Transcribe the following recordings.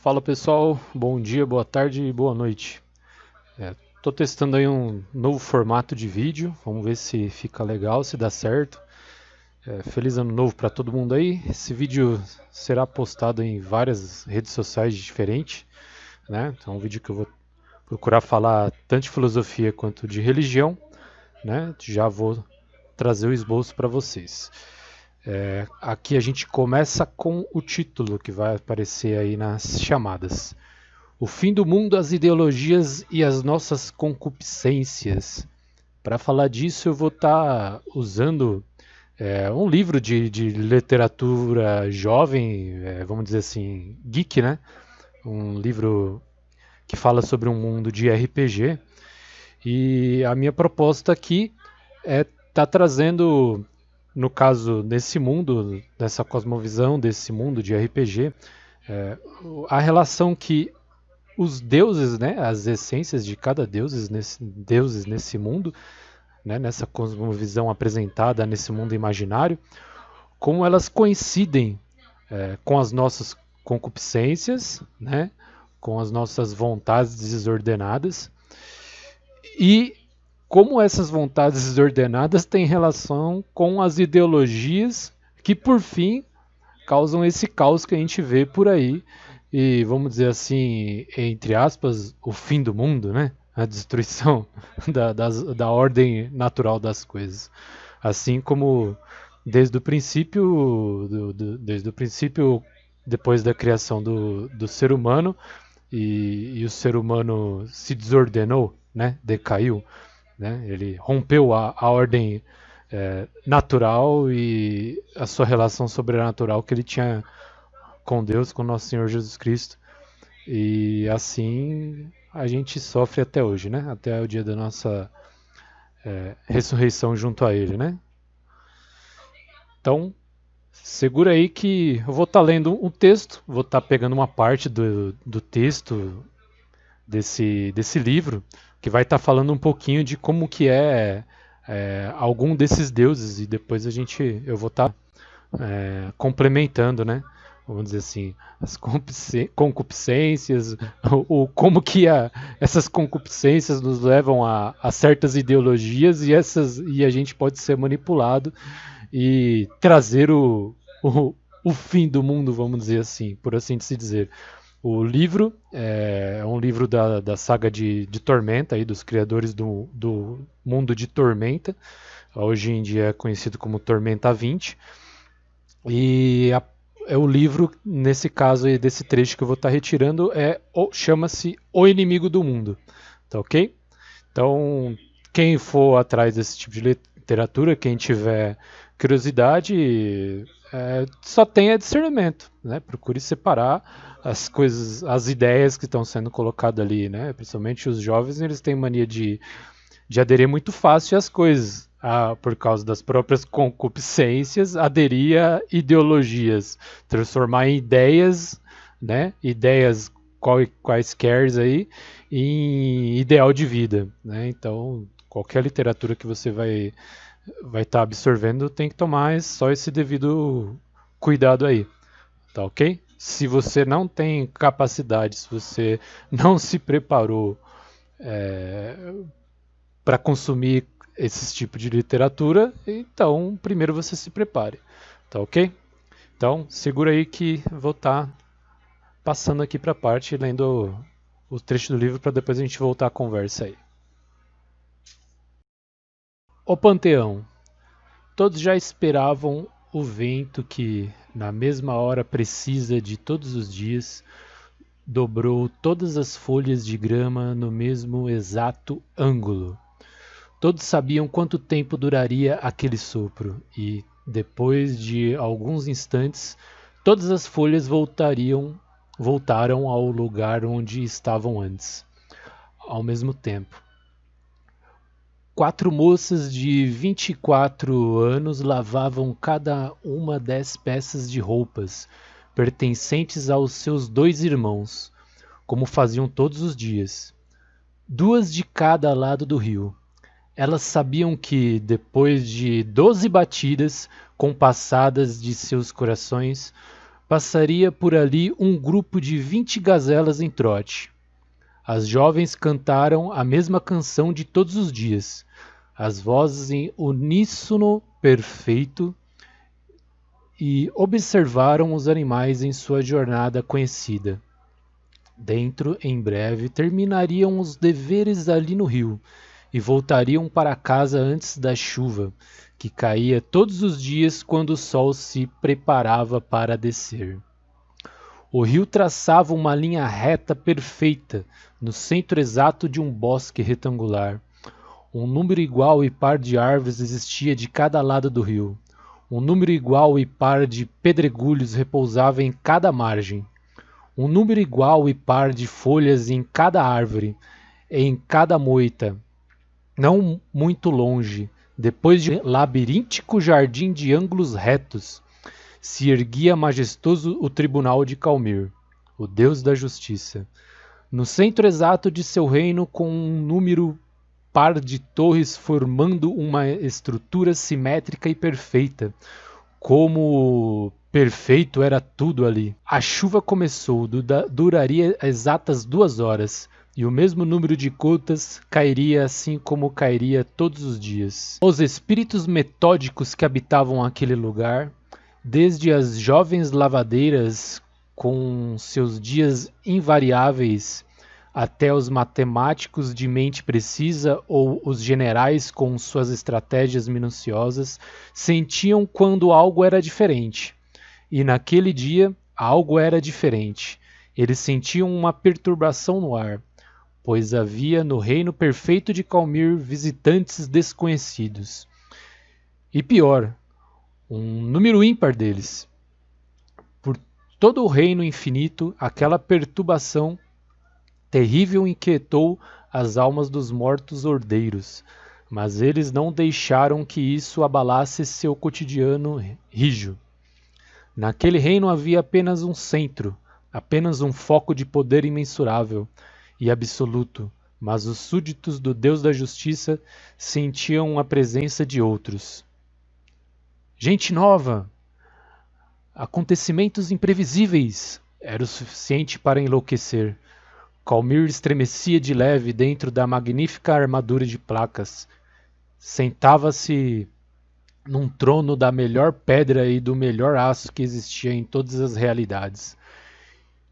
Fala pessoal, bom dia, boa tarde e boa noite. Tô testando aí um novo formato de vídeo, vamos ver se fica legal, se dá certo. Feliz ano novo para todo mundo aí. Esse vídeo será postado em várias redes sociais diferentes, né? Então é um vídeo que eu vou procurar falar tanto de filosofia quanto de religião, né? Já vou trazer o esboço para vocês. Aqui a gente começa com o título que vai aparecer aí nas chamadas. O fim do mundo, as ideologias e as nossas concupiscências. Para falar disso, eu vou estar usando um livro de literatura jovem, vamos dizer assim, geek, né? Um livro que fala sobre um mundo de RPG. E a minha proposta aqui é estar trazendo, no caso, nesse mundo, dessa cosmovisão, desse mundo de RPG, a relação que os deuses, né, as essências de cada deuses nesse mundo, né, nessa cosmovisão apresentada nesse mundo imaginário, como elas coincidem com as nossas concupiscências, né, com as nossas vontades desordenadas e como essas vontades desordenadas têm relação com as ideologias que, por fim, causam esse caos que a gente vê por aí e, vamos dizer assim, entre aspas, o fim do mundo, né? A destruição da ordem natural das coisas. Assim como desde o princípio, desde o princípio, depois da criação do ser humano, e o ser humano se desordenou, né? Decaiu, né? Ele rompeu a ordem natural e a sua relação sobrenatural que ele tinha com Deus, com nosso Senhor Jesus Cristo. E assim a gente sofre até hoje, né? Até o dia da nossa ressurreição junto a Ele, né? Então, segura aí que eu vou estar lendo um texto, vou estar pegando uma parte do texto desse livro, que vai estar falando um pouquinho de como que algum desses deuses, e depois eu vou estar complementando, né? Vamos dizer assim, as concupiscências, ou como que essas concupiscências nos levam a certas ideologias e a gente pode ser manipulado e trazer o fim do mundo, vamos dizer assim, por assim se dizer. O livro é um livro da saga de Tormenta, aí, dos criadores do mundo de Tormenta. Hoje em dia é conhecido como Tormenta 20. E é o livro, nesse caso aí, desse trecho que eu vou estar retirando, chama-se O Inimigo do Mundo. Tá ok? Então, quem for atrás desse tipo de literatura, quem tiver curiosidade, só tenha discernimento, né? Procure separar as coisas, as ideias que estão sendo colocadas ali, né? Principalmente os jovens, eles têm mania de aderir muito fácil às coisas, por causa das próprias concupiscências, aderir a ideologias, transformar em ideias, né? Ideias quaisquer aí, em ideal de vida, né? Então, qualquer literatura que você vai estar absorvendo tem que tomar só esse devido cuidado aí, tá ok? Se você não tem capacidade, se você não se preparou para consumir esse tipo de literatura, então primeiro você se prepare, tá ok? Então segura aí que vou estar passando aqui para a parte, lendo o trecho do livro para depois a gente voltar à conversa aí. O Panteão. Todos já esperavam o vento que, na mesma hora precisa de todos os dias, dobrou todas as folhas de grama no mesmo exato ângulo. Todos sabiam quanto tempo duraria aquele sopro e, depois de alguns instantes, todas as folhas voltaram ao lugar onde estavam antes, ao mesmo tempo. 4 moças de 24 anos lavavam cada uma 10 peças de roupas, pertencentes aos seus 2 irmãos, como faziam todos os dias. 2 de cada lado do rio. Elas sabiam que, depois de 12 batidas compassadas de seus corações, passaria por ali um grupo de 20 gazelas em trote. As jovens cantaram a mesma canção de todos os dias, as vozes em uníssono perfeito, e observaram os animais em sua jornada conhecida. Dentro, em breve, terminariam os deveres ali no rio e voltariam para casa antes da chuva, que caía todos os dias quando o sol se preparava para descer. O rio traçava uma linha reta perfeita no centro exato de um bosque retangular. Um número igual e par de árvores existia de cada lado do rio. Um número igual e par de pedregulhos repousava em cada margem. Um número igual e par de folhas em cada árvore, em cada moita. Não muito longe, depois de um labiríntico jardim de ângulos retos, se erguia majestoso o tribunal de Calmir, o deus da justiça. No centro exato de seu reino, com um número par de torres formando uma estrutura simétrica e perfeita. Como perfeito era tudo ali. A chuva começou, duraria exatas 2 horas, e o mesmo número de gotas cairia assim como cairia todos os dias. Os espíritos metódicos que habitavam aquele lugar, desde as jovens lavadeiras com seus dias invariáveis, até os matemáticos de mente precisa ou os generais com suas estratégias minuciosas, sentiam quando algo era diferente. E naquele dia, algo era diferente. Eles sentiam uma perturbação no ar, pois havia no reino perfeito de Calmir visitantes desconhecidos. E pior, um número ímpar deles. Por todo o reino infinito, aquela perturbação terrível inquietou as almas dos mortos ordeiros, mas eles não deixaram que isso abalasse seu cotidiano rijo. Naquele reino havia apenas um centro, apenas um foco de poder imensurável e absoluto, mas os súditos do Deus da Justiça sentiam a presença de outros. Gente nova! Acontecimentos imprevisíveis! Era o suficiente para enlouquecer. Calmir estremecia de leve dentro da magnífica armadura de placas. Sentava-se num trono da melhor pedra e do melhor aço que existia em todas as realidades.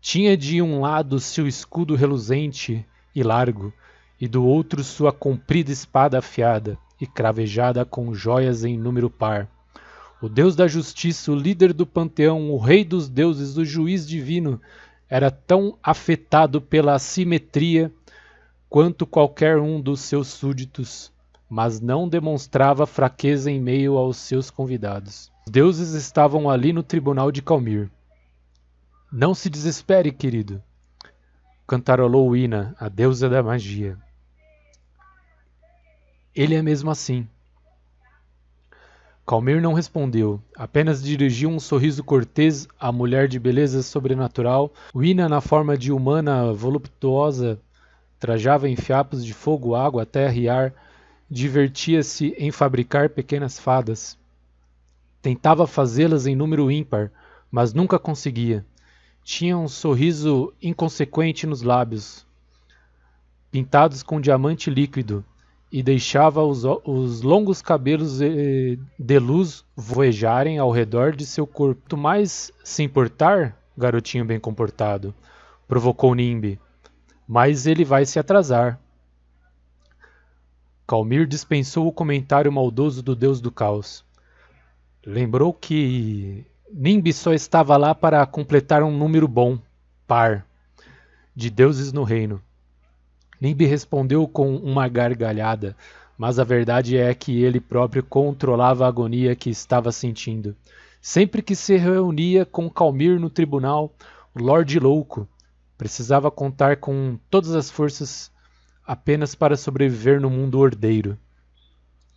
Tinha de um lado seu escudo reluzente e largo, e do outro sua comprida espada afiada e cravejada com joias em número par. O Deus da Justiça, o líder do panteão, o rei dos deuses, o juiz divino, era tão afetado pela assimetria quanto qualquer um dos seus súditos, mas não demonstrava fraqueza em meio aos seus convidados. Os deuses estavam ali no tribunal de Calmir. Não se desespere, querido, cantarolou Ina, a deusa da magia. Ele é mesmo assim. Calmir não respondeu, apenas dirigiu um sorriso cortês à mulher de beleza sobrenatural. Ina, na forma de humana voluptuosa, trajava em fiapos de fogo, água, terra e ar, divertia-se em fabricar pequenas fadas. Tentava fazê-las em número ímpar, mas nunca conseguia. Tinha um sorriso inconsequente nos lábios, pintados com diamante líquido, e deixava os longos cabelos de luz voejarem ao redor de seu corpo. Tu mais se importar, garotinho bem comportado, provocou Nimbi, mas ele vai se atrasar. Calmir dispensou o comentário maldoso do deus do caos. Lembrou que Nimbi só estava lá para completar um número bom, par, de deuses no reino. Nimbi respondeu com uma gargalhada, mas a verdade é que ele próprio controlava a agonia que estava sentindo. Sempre que se reunia com Calmir no tribunal, o Lorde Louco precisava contar com todas as forças apenas para sobreviver no mundo ordeiro.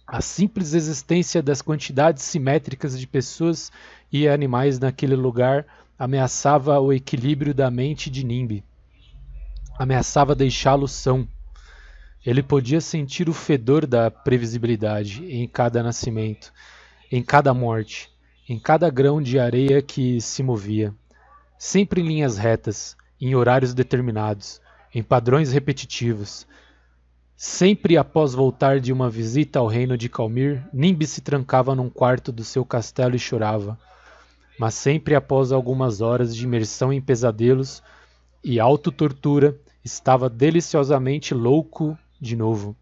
A simples existência das quantidades simétricas de pessoas e animais naquele lugar ameaçava o equilíbrio da mente de Nimbi. Ameaçava deixá-lo são. Ele podia sentir o fedor da previsibilidade em cada nascimento, em cada morte, em cada grão de areia que se movia. sempre em linhas retas, em horários determinados, em padrões repetitivos. Sempre após voltar de uma visita ao reino de Calmir, Nimbi se trancava num quarto do seu castelo e chorava. Mas sempre após algumas horas de imersão em pesadelos e autotortura, estava deliciosamente louco de novo.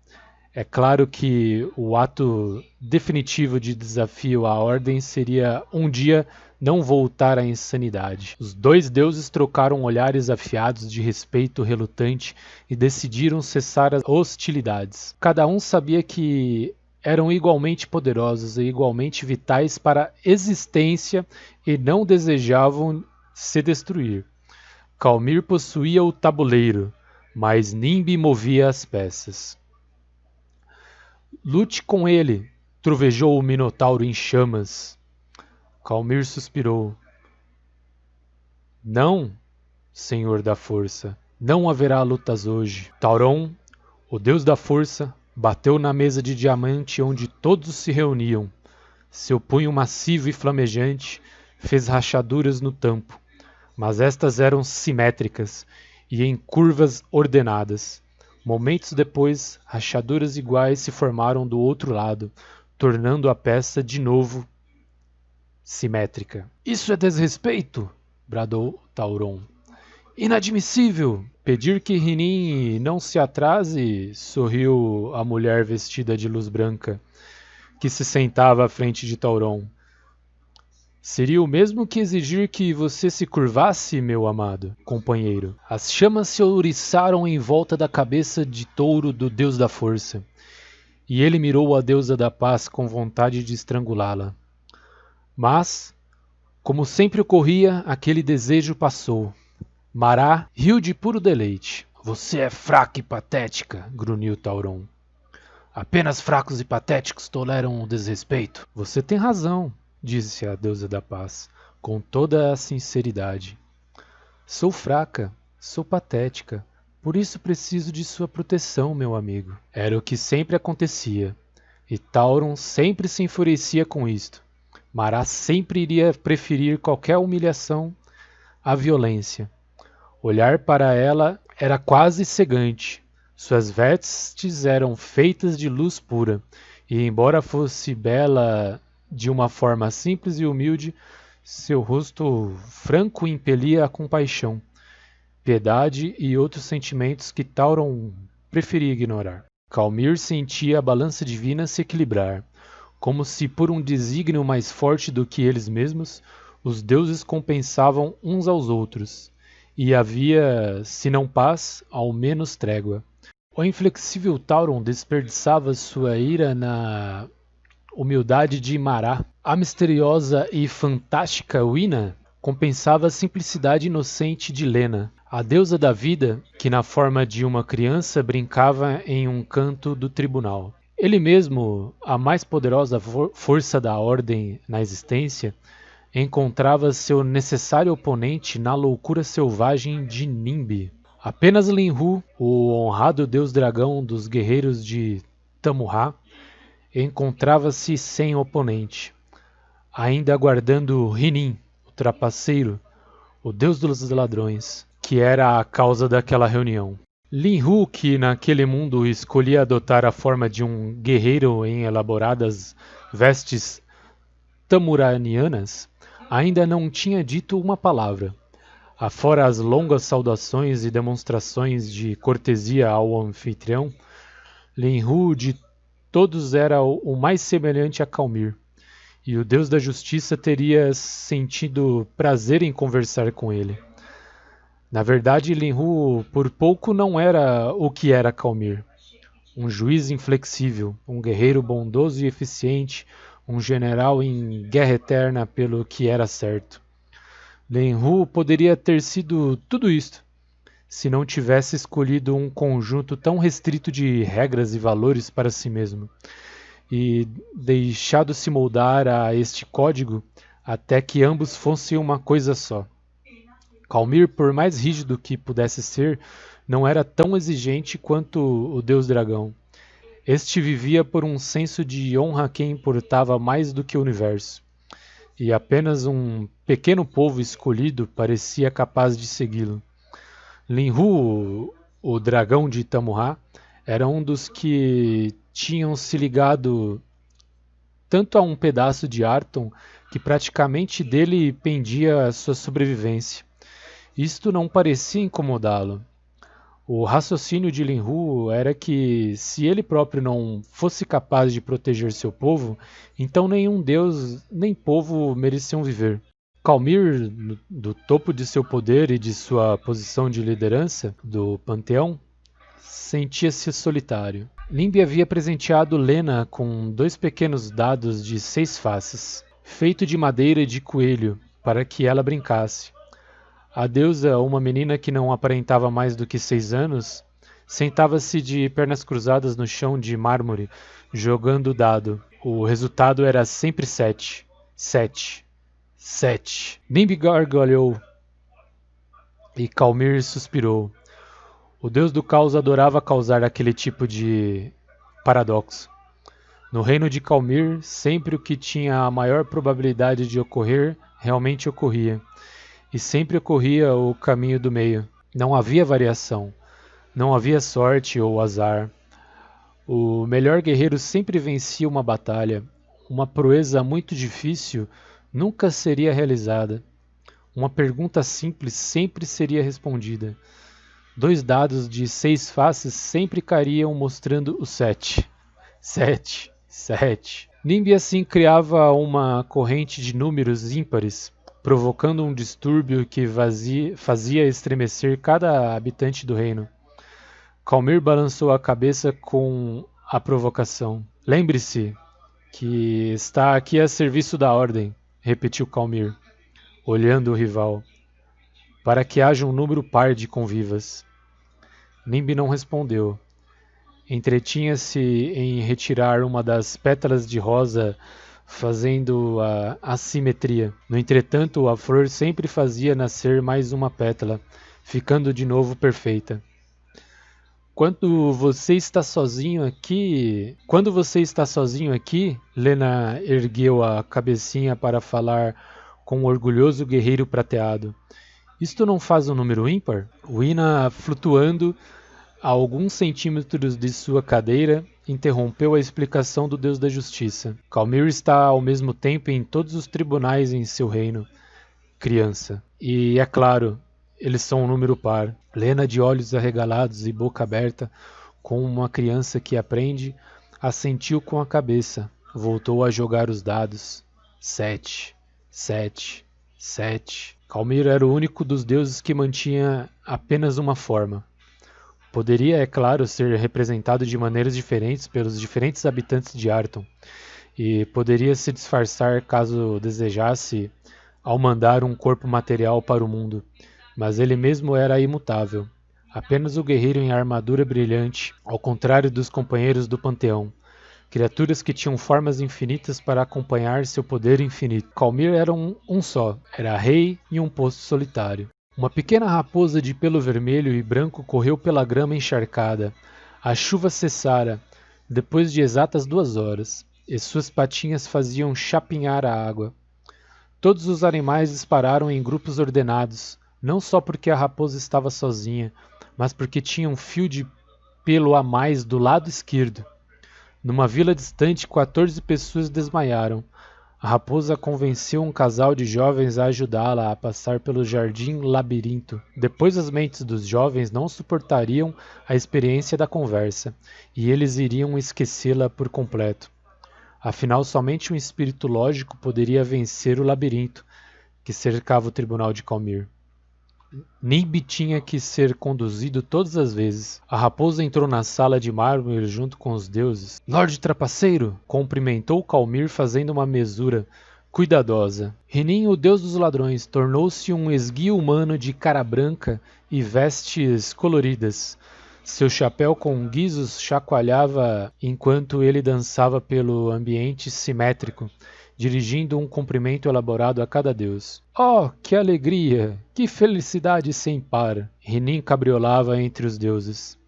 É claro que o ato definitivo de desafio à ordem seria um dia não voltar à insanidade. Os dois deuses trocaram olhares afiados de respeito relutante e decidiram cessar as hostilidades. Cada um sabia que eram igualmente poderosos e igualmente vitais para a existência e não desejavam se destruir. Calmir possuía o tabuleiro, mas Nimbi movia as peças. Lute com ele, trovejou o Minotauro em chamas. Calmir suspirou. Não, Senhor da Força, não haverá lutas hoje. Tauron, o deus da força, bateu na mesa de diamante onde todos se reuniam. Seu punho massivo e flamejante fez rachaduras no tampo, mas estas eram simétricas e em curvas ordenadas. Momentos depois, rachaduras iguais se formaram do outro lado, tornando a peça de novo simétrica. Isso é desrespeito! Bradou Tauron. Inadmissível! Pedir que Rinin não se atrase, sorriu a mulher vestida de luz branca, que se sentava à frente de Tauron. Seria o mesmo que exigir que você se curvasse, meu amado companheiro. As chamas se ouriçaram em volta da cabeça de touro do deus da força, e ele mirou a deusa da paz com vontade de estrangulá-la. Mas, como sempre ocorria, aquele desejo passou. Mará riu de puro deleite. Você é fraca e patética, grunhiu Tauron. Apenas fracos e patéticos toleram o desrespeito. Você tem razão, disse a deusa da paz, com toda a sinceridade. Sou fraca, sou patética, por isso preciso de sua proteção, meu amigo. Era o que sempre acontecia, e Tauron sempre se enfurecia com isto. Mará sempre iria preferir qualquer humilhação à violência. Olhar para ela era quase cegante. Suas vestes eram feitas de luz pura, e embora fosse bela de uma forma simples e humilde, seu rosto franco impelia a compaixão, piedade e outros sentimentos que Tauron preferia ignorar. Calmir sentia a balança divina se equilibrar, como se por um desígnio mais forte do que eles mesmos, os deuses compensavam uns aos outros, e havia, se não paz, ao menos trégua. O inflexível Tauron desperdiçava sua ira na humildade de Mará. A misteriosa e fantástica Wina compensava a simplicidade inocente de Lena, a deusa da vida que na forma de uma criança brincava em um canto do tribunal. Ele mesmo, a mais poderosa força da ordem na existência, encontrava seu necessário oponente na loucura selvagem de Nimbi. Apenas Linhu, o honrado deus dragão dos guerreiros de Tamuha, encontrava-se sem oponente, ainda aguardando Rinin, o trapaceiro, o deus dos ladrões, que era a causa daquela reunião. Linhu, que naquele mundo escolhia adotar a forma de um guerreiro em elaboradas vestes tamuranianas, ainda não tinha dito uma palavra. Afora as longas saudações e demonstrações de cortesia ao anfitrião, Linhu de todos era o mais semelhante a Calmir, e o deus da justiça teria sentido prazer em conversar com ele. Na verdade, Linhu por pouco não era o que era Calmir. Um juiz inflexível, um guerreiro bondoso e eficiente, um general em guerra eterna pelo que era certo. Linhu poderia ter sido tudo isto, se não tivesse escolhido um conjunto tão restrito de regras e valores para si mesmo, e deixado-se moldar a este código até que ambos fossem uma coisa só. Calmir, por mais rígido que pudesse ser, não era tão exigente quanto o deus dragão. Este vivia por um senso de honra que importava mais do que o universo. e apenas um pequeno povo escolhido parecia capaz de segui-lo. Linhu, o dragão de Tamuha, era um dos que tinham se ligado tanto a um pedaço de Arton que praticamente dele pendia a sua sobrevivência. Isto não parecia incomodá-lo. O raciocínio de Linhu era que, se ele próprio não fosse capaz de proteger seu povo, então nenhum deus nem povo mereciam viver. Calmir, do topo de seu poder e de sua posição de liderança do panteão, sentia-se solitário. Nimbi havia presenteado Lena com 2 pequenos dados de 6 faces, feito de madeira de coelho, para que ela brincasse. A deusa, uma menina que não aparentava mais do que 6 anos, sentava-se de pernas cruzadas no chão de mármore, jogando o dado. O resultado era sempre 7. 7. 7. Nimbi gargalhou e Calmir suspirou. O deus do caos adorava causar aquele tipo de paradoxo. No reino de Calmir, sempre o que tinha a maior probabilidade de ocorrer realmente ocorria. E sempre ocorria o caminho do meio. Não havia variação. Não havia sorte ou azar. O melhor guerreiro sempre vencia uma batalha. Uma proeza muito difícil nunca seria realizada. Uma pergunta simples sempre seria respondida. 2 dados de 6 faces sempre cairiam mostrando o 7. 7. 7. Nimbi assim criava uma corrente de números ímpares, provocando um distúrbio que fazia estremecer cada habitante do reino. Calmir balançou a cabeça com a provocação. Lembre-se que está aqui a serviço da ordem, repetiu Calmir, olhando o rival, para que haja um número par de convivas. Nimbi não respondeu. Entretinha-se em retirar uma das pétalas de rosa, fazendo a assimetria. No entretanto, a flor sempre fazia nascer mais uma pétala, ficando de novo perfeita. Quando você está sozinho aqui, Lena ergueu a cabecinha para falar com o orgulhoso guerreiro prateado. Isto não faz um número ímpar? Wina, flutuando a alguns centímetros de sua cadeira, interrompeu a explicação do Deus da Justiça. Calmir está ao mesmo tempo em todos os tribunais em seu reino, criança. E, é claro, eles são um número par. Lena, de olhos arregalados e boca aberta, como uma criança que aprende, assentiu com a cabeça. Voltou a jogar os dados. 7, 7, 7. Calmir era o único dos deuses que mantinha apenas uma forma. Poderia, é claro, ser representado de maneiras diferentes pelos diferentes habitantes de Arton, e poderia se disfarçar caso desejasse ao mandar um corpo material para o mundo, mas ele mesmo era imutável, apenas o guerreiro em armadura brilhante, ao contrário dos companheiros do panteão, criaturas que tinham formas infinitas para acompanhar seu poder infinito. Calmir era um só, era rei em um posto solitário. Uma pequena raposa de pelo vermelho e branco correu pela grama encharcada. A chuva cessara, depois de exatas 2 horas, e suas patinhas faziam chapinhar a água. Todos os animais dispararam em grupos ordenados, não só porque a raposa estava sozinha, mas porque tinha um fio de pelo a mais do lado esquerdo. Numa vila distante, 14 pessoas desmaiaram. A raposa convenceu um casal de jovens a ajudá-la a passar pelo jardim labirinto. Depois as mentes dos jovens não suportariam a experiência da conversa, e eles iriam esquecê-la por completo. Afinal, somente um espírito lógico poderia vencer o labirinto que cercava o tribunal de Calmir. Nimbi tinha que ser conduzido todas as vezes. A raposa entrou na sala de mármore junto com os deuses. Lorde Trapaceiro! Cumprimentou Calmir fazendo uma mesura cuidadosa. Rinin, o deus dos ladrões, tornou-se um esguio humano de cara branca e vestes coloridas. Seu chapéu com guizos chacoalhava enquanto ele dançava pelo ambiente simétrico, dirigindo um cumprimento elaborado a cada deus. Oh, que alegria! Que felicidade sem par! Rinin cabriolava entre os deuses.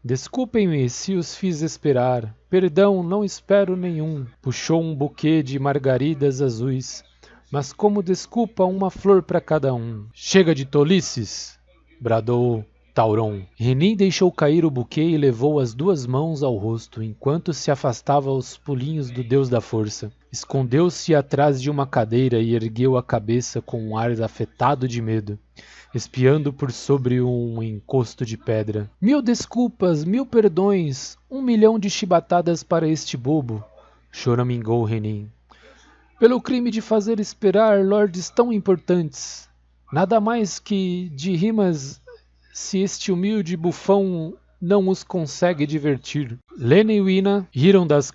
Desculpem-me se os fiz esperar. Perdão, não espero nenhum. Puxou um buquê de margaridas azuis, mas como desculpa uma flor para cada um. Chega de tolices, bradou Tauron. Renin deixou cair o buquê e levou as duas mãos ao rosto, enquanto se afastava aos pulinhos do deus da força. Escondeu-se atrás de uma cadeira e ergueu a cabeça com um ar afetado de medo, espiando por sobre um encosto de pedra. 1000 desculpas, 1000 perdões, 1 milhão de chibatadas para este bobo, choramingou Renin. Pelo crime de fazer esperar lordes tão importantes. Nada mais que de rimas se este humilde bufão não os consegue divertir. Lena e Wina riram das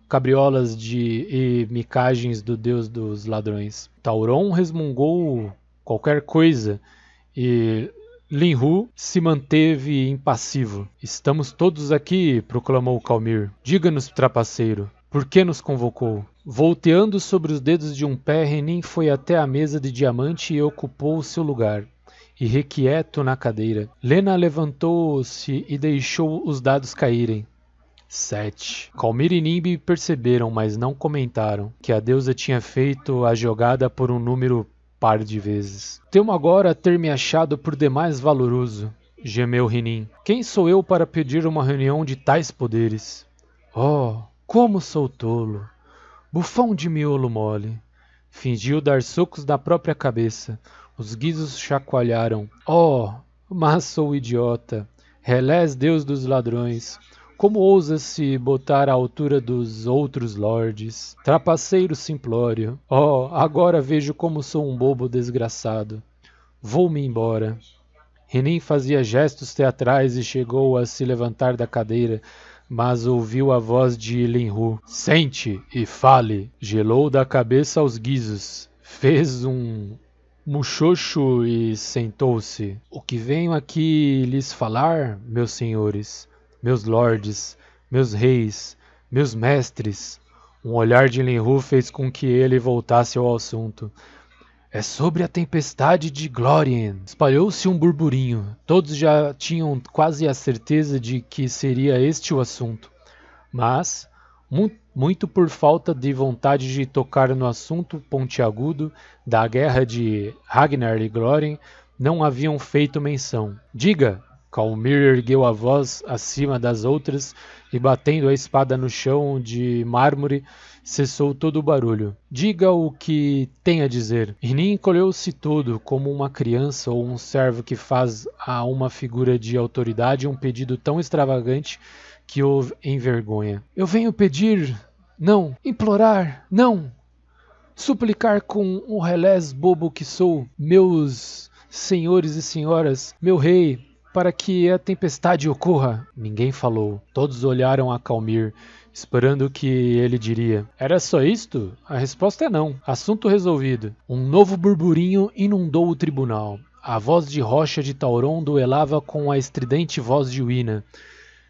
cabriolas e micagens do deus dos ladrões. Tauron resmungou qualquer coisa e Linhu se manteve impassivo. Estamos todos aqui, proclamou Calmir. Diga-nos, trapaceiro, por que nos convocou? Volteando sobre os dedos de um pé, Renin foi até a mesa de diamante e ocupou seu lugar, irrequieto na cadeira. Lena levantou-se e deixou os dados caírem. 7. Calmir e Nimbi perceberam, mas não comentaram, que a deusa tinha feito a jogada por um número par de vezes. Temo agora ter me achado por demais valoroso, gemeu Renin. Quem sou eu para pedir uma reunião de tais poderes? Oh, como sou tolo! Bufão de miolo mole. Fingiu dar socos na própria cabeça. Os guizos chacoalharam. Oh, mas sou idiota. Relés, deus dos ladrões. Como ousa se botar à altura dos outros lordes? Trapaceiro simplório. Oh, agora vejo como sou um bobo desgraçado. Vou-me embora. Renin fazia gestos teatrais e chegou a se levantar da cadeira, mas ouviu a voz de Linhu. Sente e fale. Gelou da cabeça aos guizos. Fez um muxoxo e sentou-se. O que venho aqui lhes falar, meus senhores, meus lordes, meus reis, meus mestres. Um olhar de Linhu fez com que ele voltasse ao assunto. É sobre a tempestade de Glórien. Espalhou-se um burburinho. Todos já tinham quase a certeza de que seria este o assunto. Mas, muito por falta de vontade de tocar no assunto pontiagudo da guerra de Ragnar e Glórien, não haviam feito menção. Diga! Calmir ergueu a voz acima das outras e, batendo a espada no chão de mármore, cessou todo o barulho. Diga o que tem a dizer. Renin encolheu-se todo, como uma criança ou um servo que faz a uma figura de autoridade um pedido tão extravagante que o envergonha. Eu venho pedir, não, implorar, não, suplicar com o relés bobo que sou, meus senhores e senhoras, meu rei, para que a tempestade ocorra. Ninguém falou. Todos olharam a Calmir, esperando o que ele diria. Era só isto? A resposta é não. Assunto resolvido. Um novo burburinho inundou o tribunal. A voz de rocha de Tauron duelava com a estridente voz de Wina.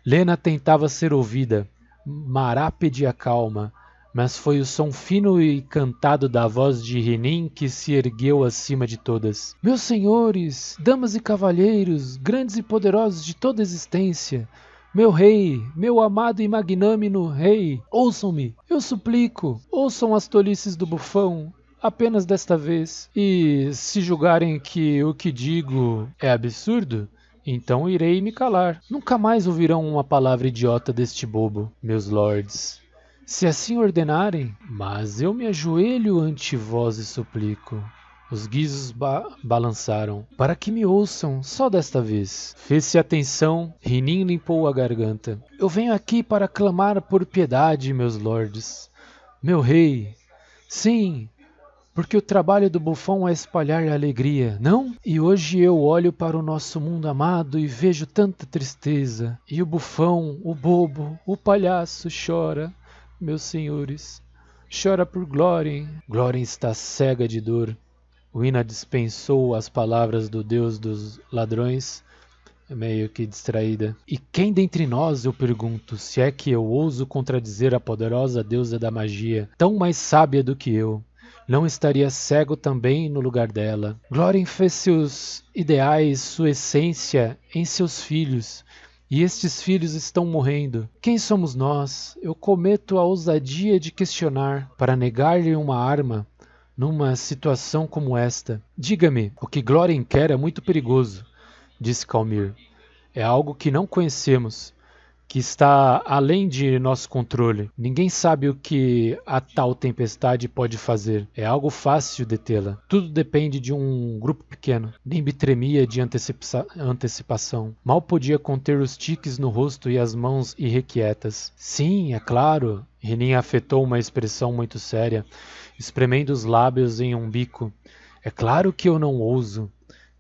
Lena tentava ser ouvida. Mará pedia calma. Mas foi o som fino e cantado da voz de Renin que se ergueu acima de todas. Meus senhores, damas e cavalheiros, grandes e poderosos de toda a existência, meu rei, meu amado e magnânimo rei, ouçam-me, eu suplico, ouçam as tolices do bufão, apenas desta vez. E se julgarem que o que digo é absurdo, então irei me calar. Nunca mais ouvirão uma palavra idiota deste bobo, meus lords. Se assim ordenarem, mas eu me ajoelho ante vós e suplico. Os guizos balançaram. Para que me ouçam, só desta vez. Fez-se atenção, Renin limpou a garganta. Eu venho aqui para clamar por piedade, meus lordes. Meu rei, sim, porque o trabalho do bufão é espalhar a alegria, não? E hoje eu olho para o nosso mundo amado e vejo tanta tristeza. E o bufão, o bobo, o palhaço chora. Meus senhores, chora por Glórien. Glórien está cega de dor. Wina dispensou as palavras do deus dos ladrões, meio que distraída. E quem dentre nós, eu pergunto, se é que eu ouso contradizer a poderosa deusa da magia, tão mais sábia do que eu, não estaria cego também no lugar dela? Glórien fez seus ideais, sua essência em seus filhos, e estes filhos estão morrendo. Quem somos nós? Eu cometo a ousadia de questionar. Para negar-lhe uma arma, numa situação como esta? Diga-me, o que Glórien quer é muito perigoso, disse Calmir. É algo que não conhecemos, que está além de nosso controle. Ninguém sabe o que a tal tempestade pode fazer. É algo fácil detê-la. Tudo depende de um grupo pequeno. Nimbi tremia de antecipação. Mal podia conter os tiques no rosto e as mãos irrequietas. Sim, é claro. Renin afetou uma expressão muito séria, espremendo os lábios em um bico. É claro que eu não ouso,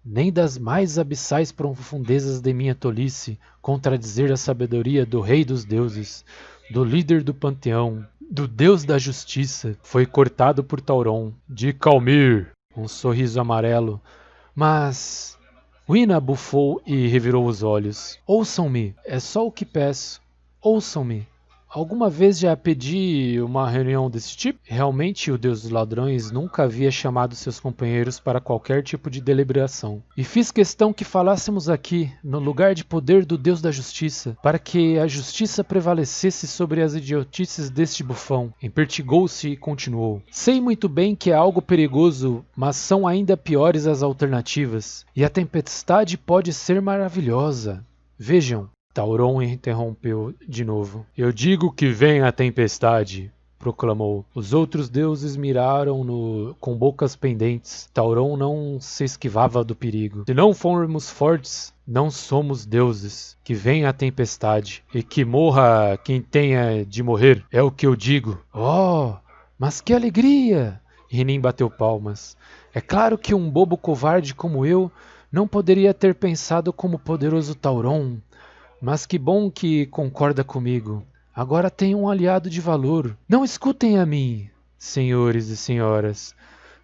nem das mais abissais profundezas de minha tolice, contradizer a sabedoria do rei dos deuses, do líder do panteão, do deus da justiça. Foi cortado por Tauron, de Calmir, um sorriso amarelo. Mas Wina bufou e revirou os olhos. Ouçam-me, é só o que peço. Ouçam-me. Alguma vez já pedi uma reunião desse tipo? Realmente o Deus dos Ladrões nunca havia chamado seus companheiros para qualquer tipo de deliberação. E fiz questão que falássemos aqui, no lugar de poder do Deus da Justiça, para que a justiça prevalecesse sobre as idiotices deste bufão. Empertigou-se e continuou. Sei muito bem que é algo perigoso, mas são ainda piores as alternativas. E a tempestade pode ser maravilhosa. Vejam. Tauron interrompeu de novo. Eu digo que vem a tempestade, proclamou. Os outros deuses miraram-no com bocas pendentes. Tauron não se esquivava do perigo. Se não formos fortes, não somos deuses. Que venha a tempestade e que morra quem tenha de morrer, é o que eu digo. Oh, mas que alegria! Renin bateu palmas. É claro que um bobo covarde como eu não poderia ter pensado como o poderoso Tauron. Mas que bom que concorda comigo. Agora tenho um aliado de valor. Não escutem a mim, senhores e senhoras,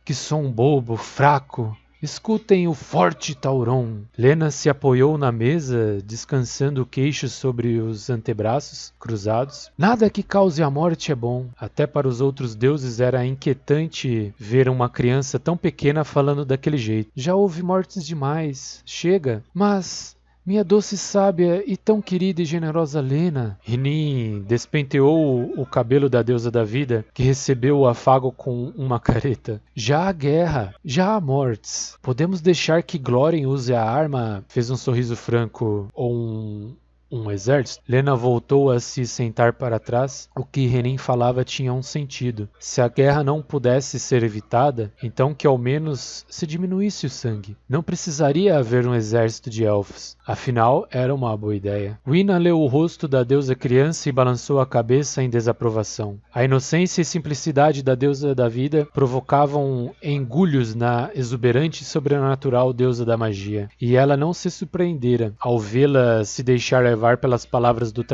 que sou um bobo, fraco. Escutem o forte Tauron. Lena se apoiou na mesa, descansando o queixo sobre os antebraços cruzados. Nada que cause a morte é bom. Até para os outros deuses era inquietante ver uma criança tão pequena falando daquele jeito. Já houve mortes demais. Chega. Mas minha doce sábia e tão querida e generosa Lena. Renin despenteou o cabelo da deusa da vida, que recebeu o afago com uma careta. Já há guerra, já há mortes. Podemos deixar que Glórien use a arma? Fez um sorriso franco ou um exército? Lena voltou a se sentar para trás. O que Renin falava tinha um sentido. Se a guerra não pudesse ser evitada, então que ao menos se diminuísse o sangue. Não precisaria haver um exército de elfos. Afinal, era uma boa ideia. Wina leu o rosto da deusa criança e balançou a cabeça em desaprovação. A inocência e simplicidade da deusa da vida provocavam engulhos na exuberante e sobrenatural deusa da magia. E ela não se surpreendera ao vê-la se deixar levar pelas palavras do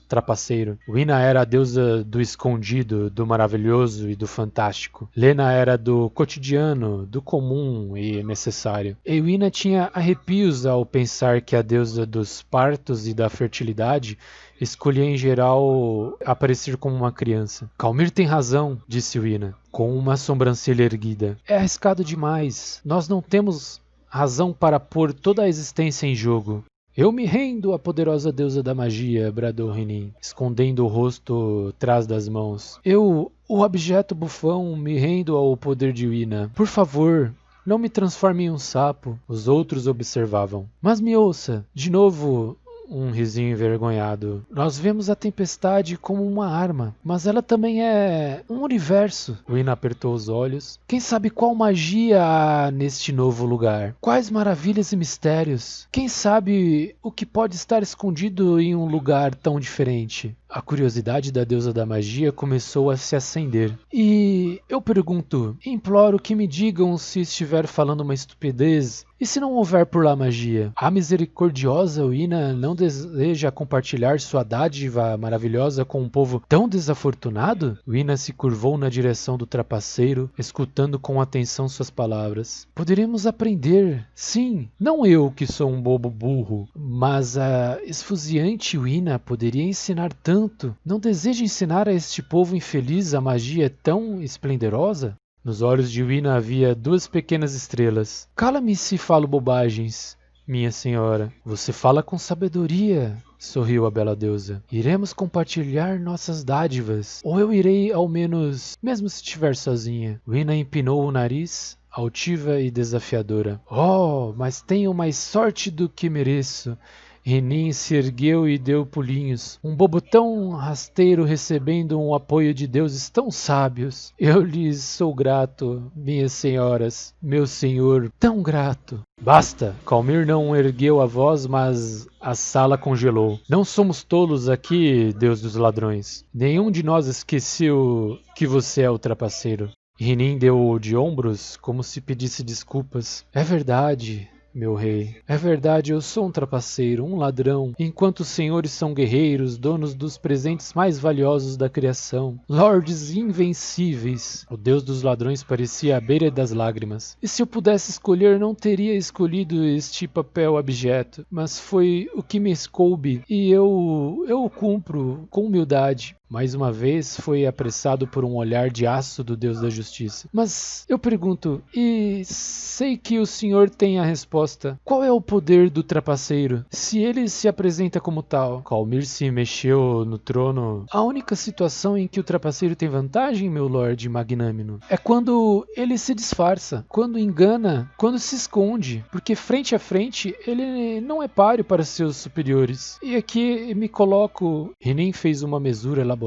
trapaceiro. Wina era a deusa do escondido, do maravilhoso e do fantástico. Lena era do cotidiano, do comum e necessário. E Wina tinha arrepios ao pensar que a deusa dos partos e da fertilidade escolhia em geral aparecer como uma criança. Calmir tem razão, disse Wina, com uma sobrancelha erguida. É arriscado demais. Nós não temos razão para pôr toda a existência em jogo. Eu me rendo à poderosa deusa da magia, bradou Renin, escondendo o rosto atrás das mãos. Eu, o objeto bufão, me rendo ao poder de Wina. Por favor, não me transforme em um sapo. Os outros observavam. Mas me ouça, de novo um risinho envergonhado. Nós vemos a tempestade como uma arma, mas ela também é um universo. Wina apertou os olhos. Quem sabe qual magia há neste novo lugar? Quais maravilhas e mistérios? Quem sabe o que pode estar escondido em um lugar tão diferente? A curiosidade da deusa da magia começou a se acender. E eu pergunto, imploro que me digam se estiver falando uma estupidez. E se não houver por lá magia? A misericordiosa Wina não deseja compartilhar sua dádiva maravilhosa com um povo tão desafortunado? Wina se curvou na direção do trapaceiro, escutando com atenção suas palavras. Poderíamos aprender, sim, não eu que sou um bobo burro, mas a esfuziante Wina poderia ensinar tanto. Não deseja ensinar a este povo infeliz a magia tão esplendorosa? Nos olhos de Wina havia 2 pequenas estrelas. Cala-me se falo bobagens, minha senhora. Você fala com sabedoria, sorriu a bela deusa. Iremos compartilhar nossas dádivas. Ou eu irei ao menos, mesmo se estiver sozinha. Rina empinou o nariz, altiva e desafiadora. Oh, mas tenho mais sorte do que mereço. Rinin se ergueu e deu pulinhos. Um bobo tão rasteiro recebendo um apoio de deuses tão sábios. Eu lhes sou grato, minhas senhoras, meu senhor, tão grato. Basta! Calmir não ergueu a voz, mas a sala congelou. Não somos tolos aqui, Deus dos ladrões. Nenhum de nós esqueceu que você é o trapaceiro. Rinin deu de ombros, como se pedisse desculpas. É verdade, meu rei. É verdade, eu sou um trapaceiro, um ladrão, enquanto os senhores são guerreiros, donos dos presentes mais valiosos da criação, lordes invencíveis. O deus dos ladrões parecia à beira das lágrimas. E se eu pudesse escolher, não teria escolhido este papel abjeto, mas foi o que me coube, e eu o cumpro com humildade. Mais uma vez foi apressado por um olhar de aço do Deus da Justiça. Mas eu pergunto, e sei que o senhor tem a resposta. Qual é o poder do trapaceiro, se ele se apresenta como tal? Calmir se mexeu no trono. A única situação em que o trapaceiro tem vantagem, meu lorde magnânimo, é quando ele se disfarça, quando engana, quando se esconde, porque frente a frente ele não é páreo para seus superiores. E aqui me coloco... Rinin fez uma mesura elaborada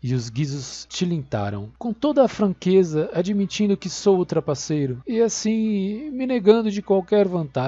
e os guizos tilintaram, com toda a franqueza, admitindo que sou o trapaceiro, e assim me negando de qualquer vantagem.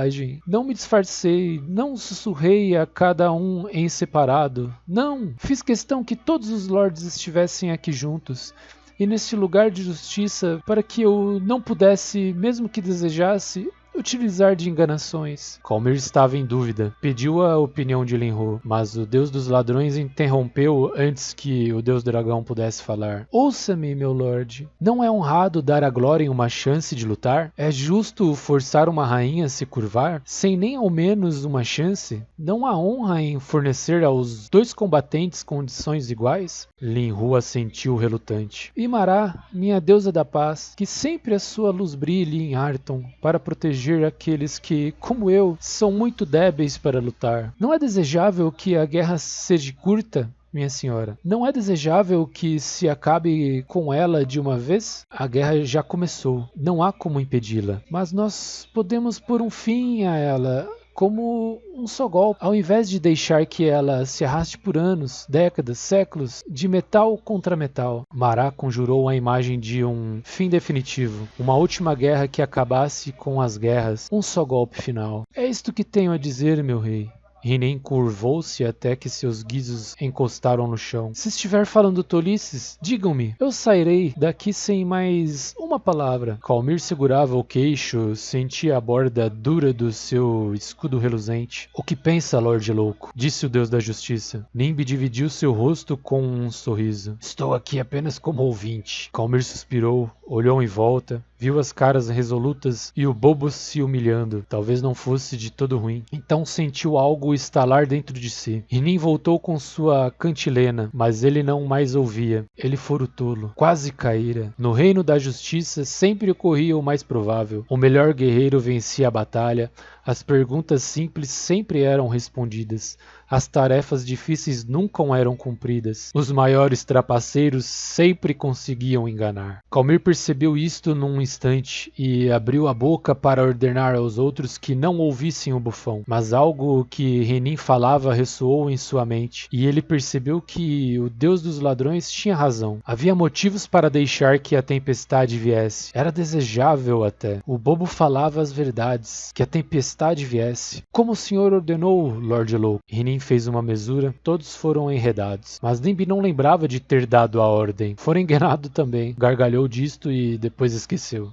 Não me disfarcei, não sussurrei a cada um em separado, não, fiz questão que todos os lords estivessem aqui juntos, e neste lugar de justiça, para que eu não pudesse, mesmo que desejasse, utilizar de enganações. Calmir estava em dúvida. Pediu a opinião de Linhu, mas o deus dos ladrões interrompeu antes que o deus dragão pudesse falar. Ouça-me, meu lorde. Não é honrado dar a Glórien uma chance de lutar? É justo forçar uma rainha a se curvar, sem nem ao menos uma chance? Não há honra em fornecer aos dois combatentes condições iguais? Linhu assentiu relutante. Imará, minha deusa da paz, que sempre a sua luz brilhe em Arton, para proteger aqueles que, como eu, são muito débeis para lutar. Não é desejável que a guerra seja curta, minha senhora? Não é desejável que se acabe com ela de uma vez? A guerra já começou. Não há como impedi-la. Mas nós podemos pôr um fim a ela... como um só golpe, ao invés de deixar que ela se arraste por anos, décadas, séculos, de metal contra metal. Mará conjurou a imagem de um fim definitivo, uma última guerra que acabasse com as guerras, um só golpe final. É isto que tenho a dizer, meu rei. Rinin curvou-se até que seus guizos encostaram no chão. Se estiver falando tolices, digam-me. Eu sairei daqui sem mais uma palavra. Calmir segurava o queixo, sentia a borda dura do seu escudo reluzente. O que pensa, Lorde Louco? Disse o Deus da Justiça. Nimbi dividiu seu rosto com um sorriso. Estou aqui apenas como ouvinte. Calmir suspirou, olhou em volta, viu as caras resolutas e o bobo se humilhando. Talvez não fosse de todo ruim. Então sentiu algo estalar dentro de si. Rinin voltou com sua cantilena, mas ele não mais ouvia. Ele fora o tolo. Quase caíra. No reino da justiça sempre ocorria o mais provável. O melhor guerreiro vencia a batalha. As perguntas simples sempre eram respondidas. As tarefas difíceis nunca eram cumpridas. Os maiores trapaceiros sempre conseguiam enganar. Calmir percebeu isto num instante e abriu a boca para ordenar aos outros que não ouvissem o bufão. Mas algo que Rinin falava ressoou em sua mente e ele percebeu que o Deus dos ladrões tinha razão. Havia motivos para deixar que a tempestade viesse. Era desejável até. O bobo falava as verdades. Que a tempestade viesse. Como o senhor ordenou, Lorde Louco? Rinin fez uma mesura, todos foram enredados. Mas Nimbi não lembrava de ter dado a ordem. Fora enganado também. Gargalhou disto e depois esqueceu.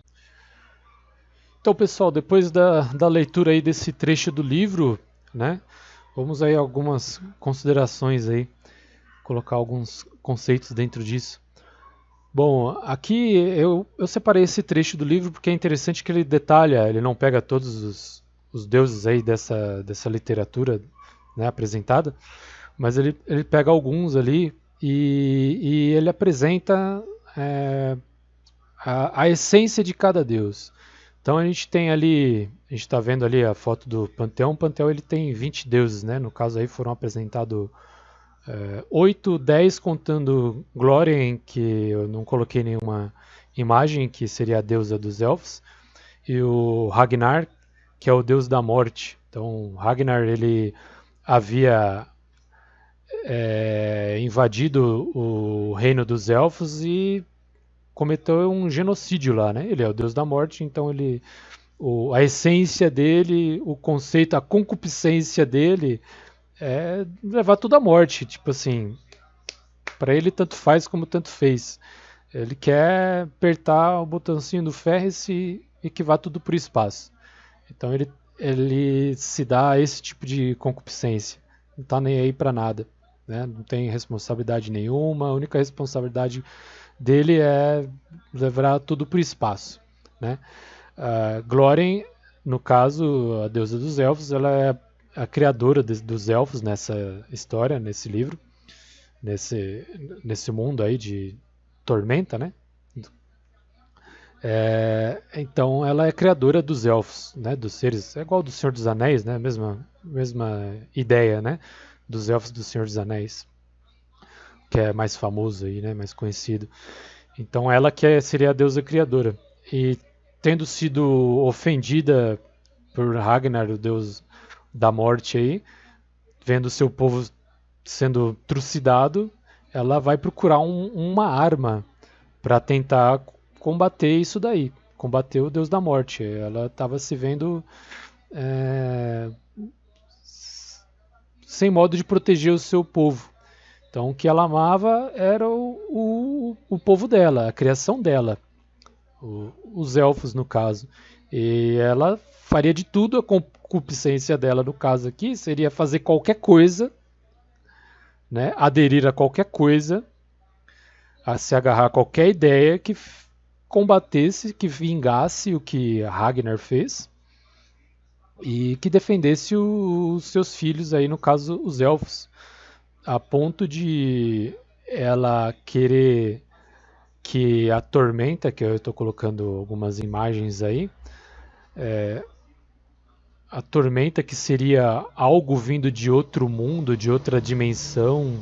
Então, pessoal, depois da leitura aí desse trecho do livro, né? Vamos aí algumas considerações aí. Colocar alguns conceitos dentro disso. Bom, aqui eu separei esse trecho do livro porque é interessante que ele detalha, ele não pega todos os deuses aí dessa literatura, né, apresentada, mas ele pega alguns ali e ele apresenta a essência de cada deus. Então a gente tem ali, a gente está vendo ali a foto do Panteão. O Panteão ele tem 20 deuses, né? No caso aí foram apresentados 8, 10 contando Glórien, que eu não coloquei nenhuma imagem, que seria a deusa dos elfos, e o Ragnar, que é o deus da morte. Então Ragnar ele havia invadido o reino dos elfos e cometeu um genocídio lá, né? Ele é o deus da morte, então a essência dele, o conceito, a concupiscência dele é levar tudo à morte. Tipo assim, para ele tanto faz como tanto fez. Ele quer apertar o botãozinho do ferro e que vá tudo para o espaço. Então ele se dá esse tipo de concupiscência. Não está nem aí para nada. Né? Não tem responsabilidade nenhuma. A única responsabilidade dele é levar tudo para o espaço. Né? Glórien, no caso, a deusa dos elfos, ela é a criadora dos elfos nessa história, nesse livro, nesse mundo aí de Tormenta, né? Então ela é criadora dos elfos, né? Dos seres, é igual do Senhor dos Anéis, né? Mesma ideia, né? Dos elfos do Senhor dos Anéis, que é mais famoso aí, né? Mais conhecido. Então ela seria a deusa criadora. E tendo sido ofendida por Ragnar, o deus da morte aí, vendo seu povo sendo trucidado, ela vai procurar uma arma para tentar combater isso daí, combater o deus da morte. Ela estava se vendo sem modo de proteger o seu povo. Então o que ela amava era o povo dela, a criação dela, os elfos no caso. E ela faria de tudo, a concupiscência dela no caso aqui seria fazer qualquer coisa, né, aderir a qualquer coisa, a se agarrar a qualquer ideia que combatesse, que vingasse o que Ragnar fez e que defendesse os seus filhos aí, no caso os elfos, a ponto de ela querer que a Tormenta, que eu estou colocando algumas imagens aí, a Tormenta, que seria algo vindo de outro mundo, de outra dimensão,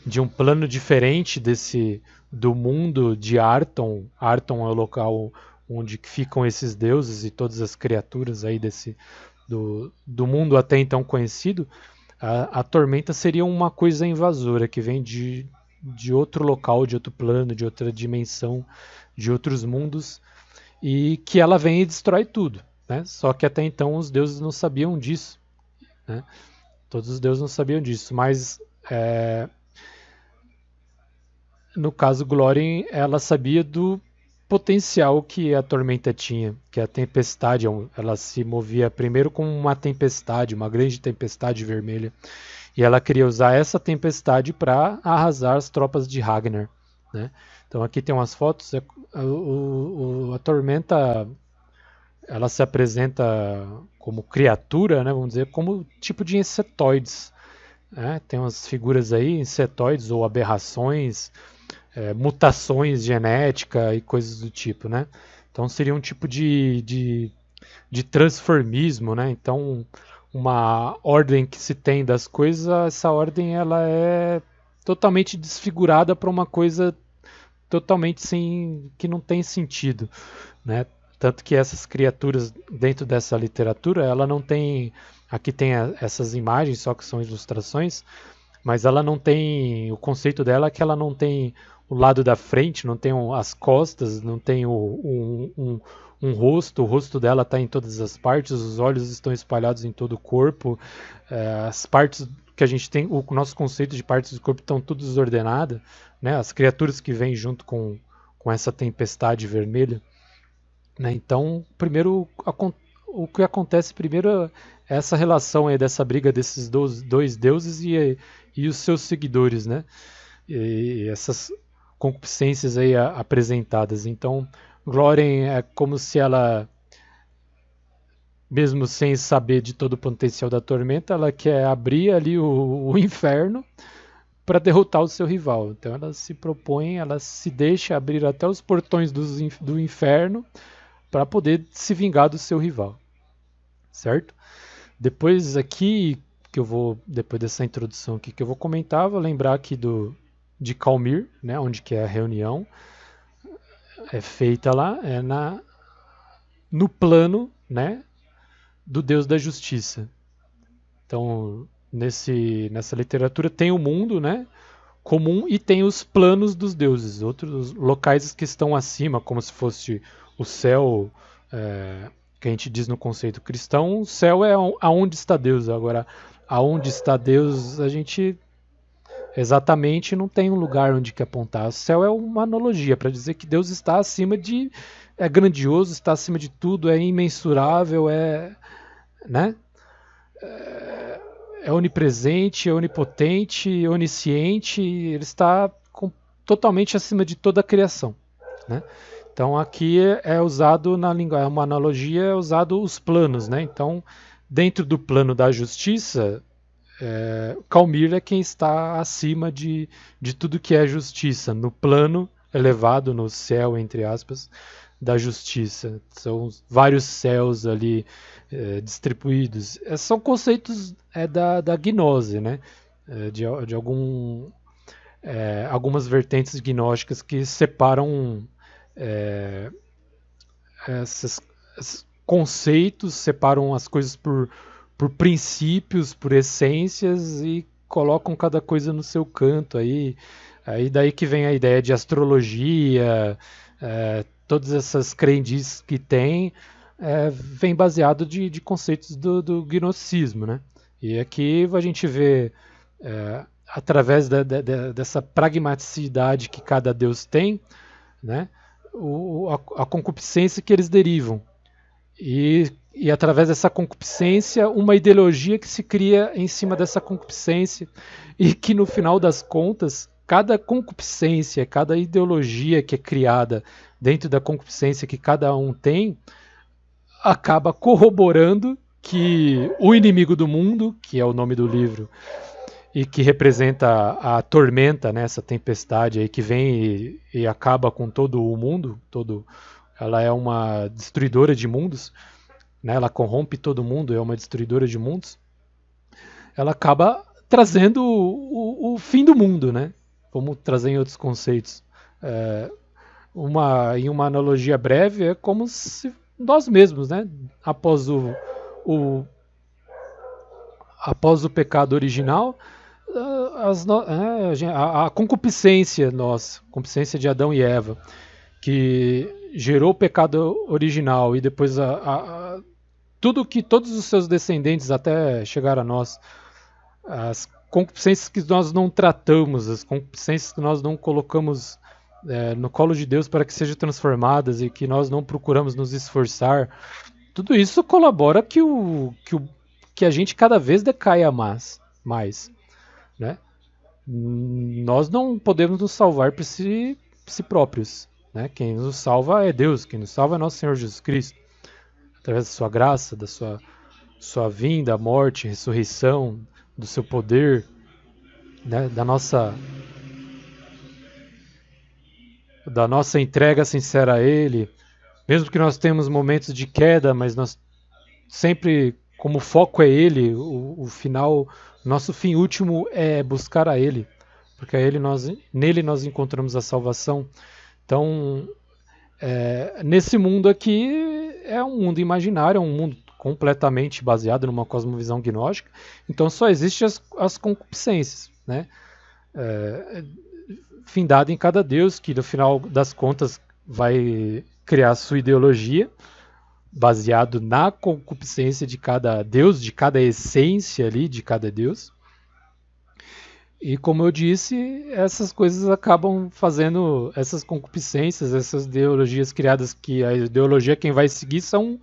de um plano diferente do mundo de Arton. Arton é o local onde ficam esses deuses e todas as criaturas aí do mundo até então conhecido. A Tormenta seria uma coisa invasora que vem de outro local, de outro plano, de outra dimensão, de outros mundos, e que ela vem e destrói tudo. Né? Só que até então os deuses não sabiam disso. Né? Todos os deuses não sabiam disso, mas no caso Glórien, ela sabia do potencial que a Tormenta tinha, que a tempestade, ela se movia primeiro como uma tempestade, uma grande tempestade vermelha, e ela queria usar essa tempestade para arrasar as tropas de Ragnar. Né? Então aqui tem umas fotos, a Tormenta, ela se apresenta como criatura, né, vamos dizer, como tipo de insetoides. Né? Tem umas figuras aí, insetoides ou aberrações, mutações genéticas e coisas do tipo, né? Então seria um tipo de transformismo, né? Então uma ordem que se tem das coisas, essa ordem ela é totalmente desfigurada para uma coisa totalmente que não tem sentido, né? Tanto que essas criaturas dentro dessa literatura, ela não tem, aqui tem essas imagens, só que são ilustrações, mas ela não tem, o conceito dela é que ela não tem o lado da frente, não tem as costas, não tem um rosto, o rosto dela está em todas as partes, os olhos estão espalhados em todo o corpo, as partes que a gente tem, o nosso conceito de partes do corpo estão tudo desordenadas, né? As criaturas que vêm junto com essa tempestade vermelha. Né? Então, primeiro, o que acontece primeiro é essa relação aí, dessa briga desses dois deuses e os seus seguidores, né? E essas concupiscências aí apresentadas. Então, Glórien é como se ela, mesmo sem saber de todo o potencial da Tormenta, ela quer abrir ali o inferno para derrotar o seu rival. Então ela se propõe, ela se deixa abrir até os portões do inferno para poder se vingar do seu rival, certo? Depois aqui que eu vou, depois dessa introdução aqui que eu vou comentar, vou lembrar aqui de Calmir, né, onde que é a reunião é feita lá, no plano, né, do Deus da Justiça. Então, nessa literatura tem o mundo, né, comum, e tem os planos dos deuses, outros locais que estão acima, como se fosse o céu, que a gente diz no conceito cristão. O céu é aonde está Deus. Agora, aonde está Deus, a gente exatamente não tem um lugar onde que apontar. O céu é uma analogia para dizer que Deus está acima é grandioso, está acima de tudo, é imensurável, né? É onipresente, é onipotente, onisciente, ele está totalmente acima de toda a criação, né? Então aqui é usado na linguagem, é uma analogia, é usado os planos, né? Então, dentro do plano da justiça, Calmir é quem está acima de tudo que é justiça, no plano elevado, no céu, entre aspas, da justiça. São vários céus ali distribuídos. São conceitos da gnose, né? De algumas vertentes gnósticas que separam esses conceitos, separam as coisas por princípios, por essências e colocam cada coisa no seu canto. Aí daí que vem a ideia de astrologia, todas essas crendices que tem, vem baseado de conceitos do gnosticismo, né? E aqui a gente vê, através dessa pragmaticidade que cada deus tem, né, a concupiscência que eles derivam. E através dessa concupiscência, uma ideologia que se cria em cima dessa concupiscência, e que no final das contas, cada concupiscência, cada ideologia que é criada dentro da concupiscência que cada um tem, acaba corroborando que o inimigo do mundo, que é o nome do livro, e que representa a tormenta, né, essa tempestade aí que vem e acaba com todo o mundo, ela é uma destruidora de mundos, né, ela corrompe todo mundo, é uma destruidora de mundos, ela acaba trazendo o fim do mundo, né? Vamos trazer em outros conceitos. Em uma analogia breve, é como se nós mesmos, né, após o pecado original, a concupiscência nossa, concupiscência de Adão e Eva, que gerou o pecado original, e depois todos os seus descendentes até chegar a nós, as concupiscências que nós não tratamos, as concupiscências que nós não colocamos no colo de Deus para que sejam transformadas e que nós não procuramos nos esforçar, tudo isso colabora que a gente cada vez decaia mais, né? Nós não podemos nos salvar por si próprios, né? Quem nos salva é Deus, quem nos salva é nosso Senhor Jesus Cristo, através da sua graça, da sua vinda, morte, ressurreição, do seu poder, né? da nossa entrega sincera a Ele, mesmo que nós tenhamos momentos de queda, mas nós sempre, como foco é Ele, o final, nosso fim último é buscar a Ele, porque nele nós encontramos a salvação. Então, nesse mundo aqui, é um mundo imaginário, é um mundo completamente baseado numa cosmovisão gnóstica, então só existem as concupiscências, né? Findado em cada deus, que no final das contas vai criar a sua ideologia, baseado na concupiscência de cada deus, de cada essência ali, de cada deus. E como eu disse, essas coisas acabam fazendo essas concupiscências, essas ideologias criadas, que a ideologia quem vai seguir são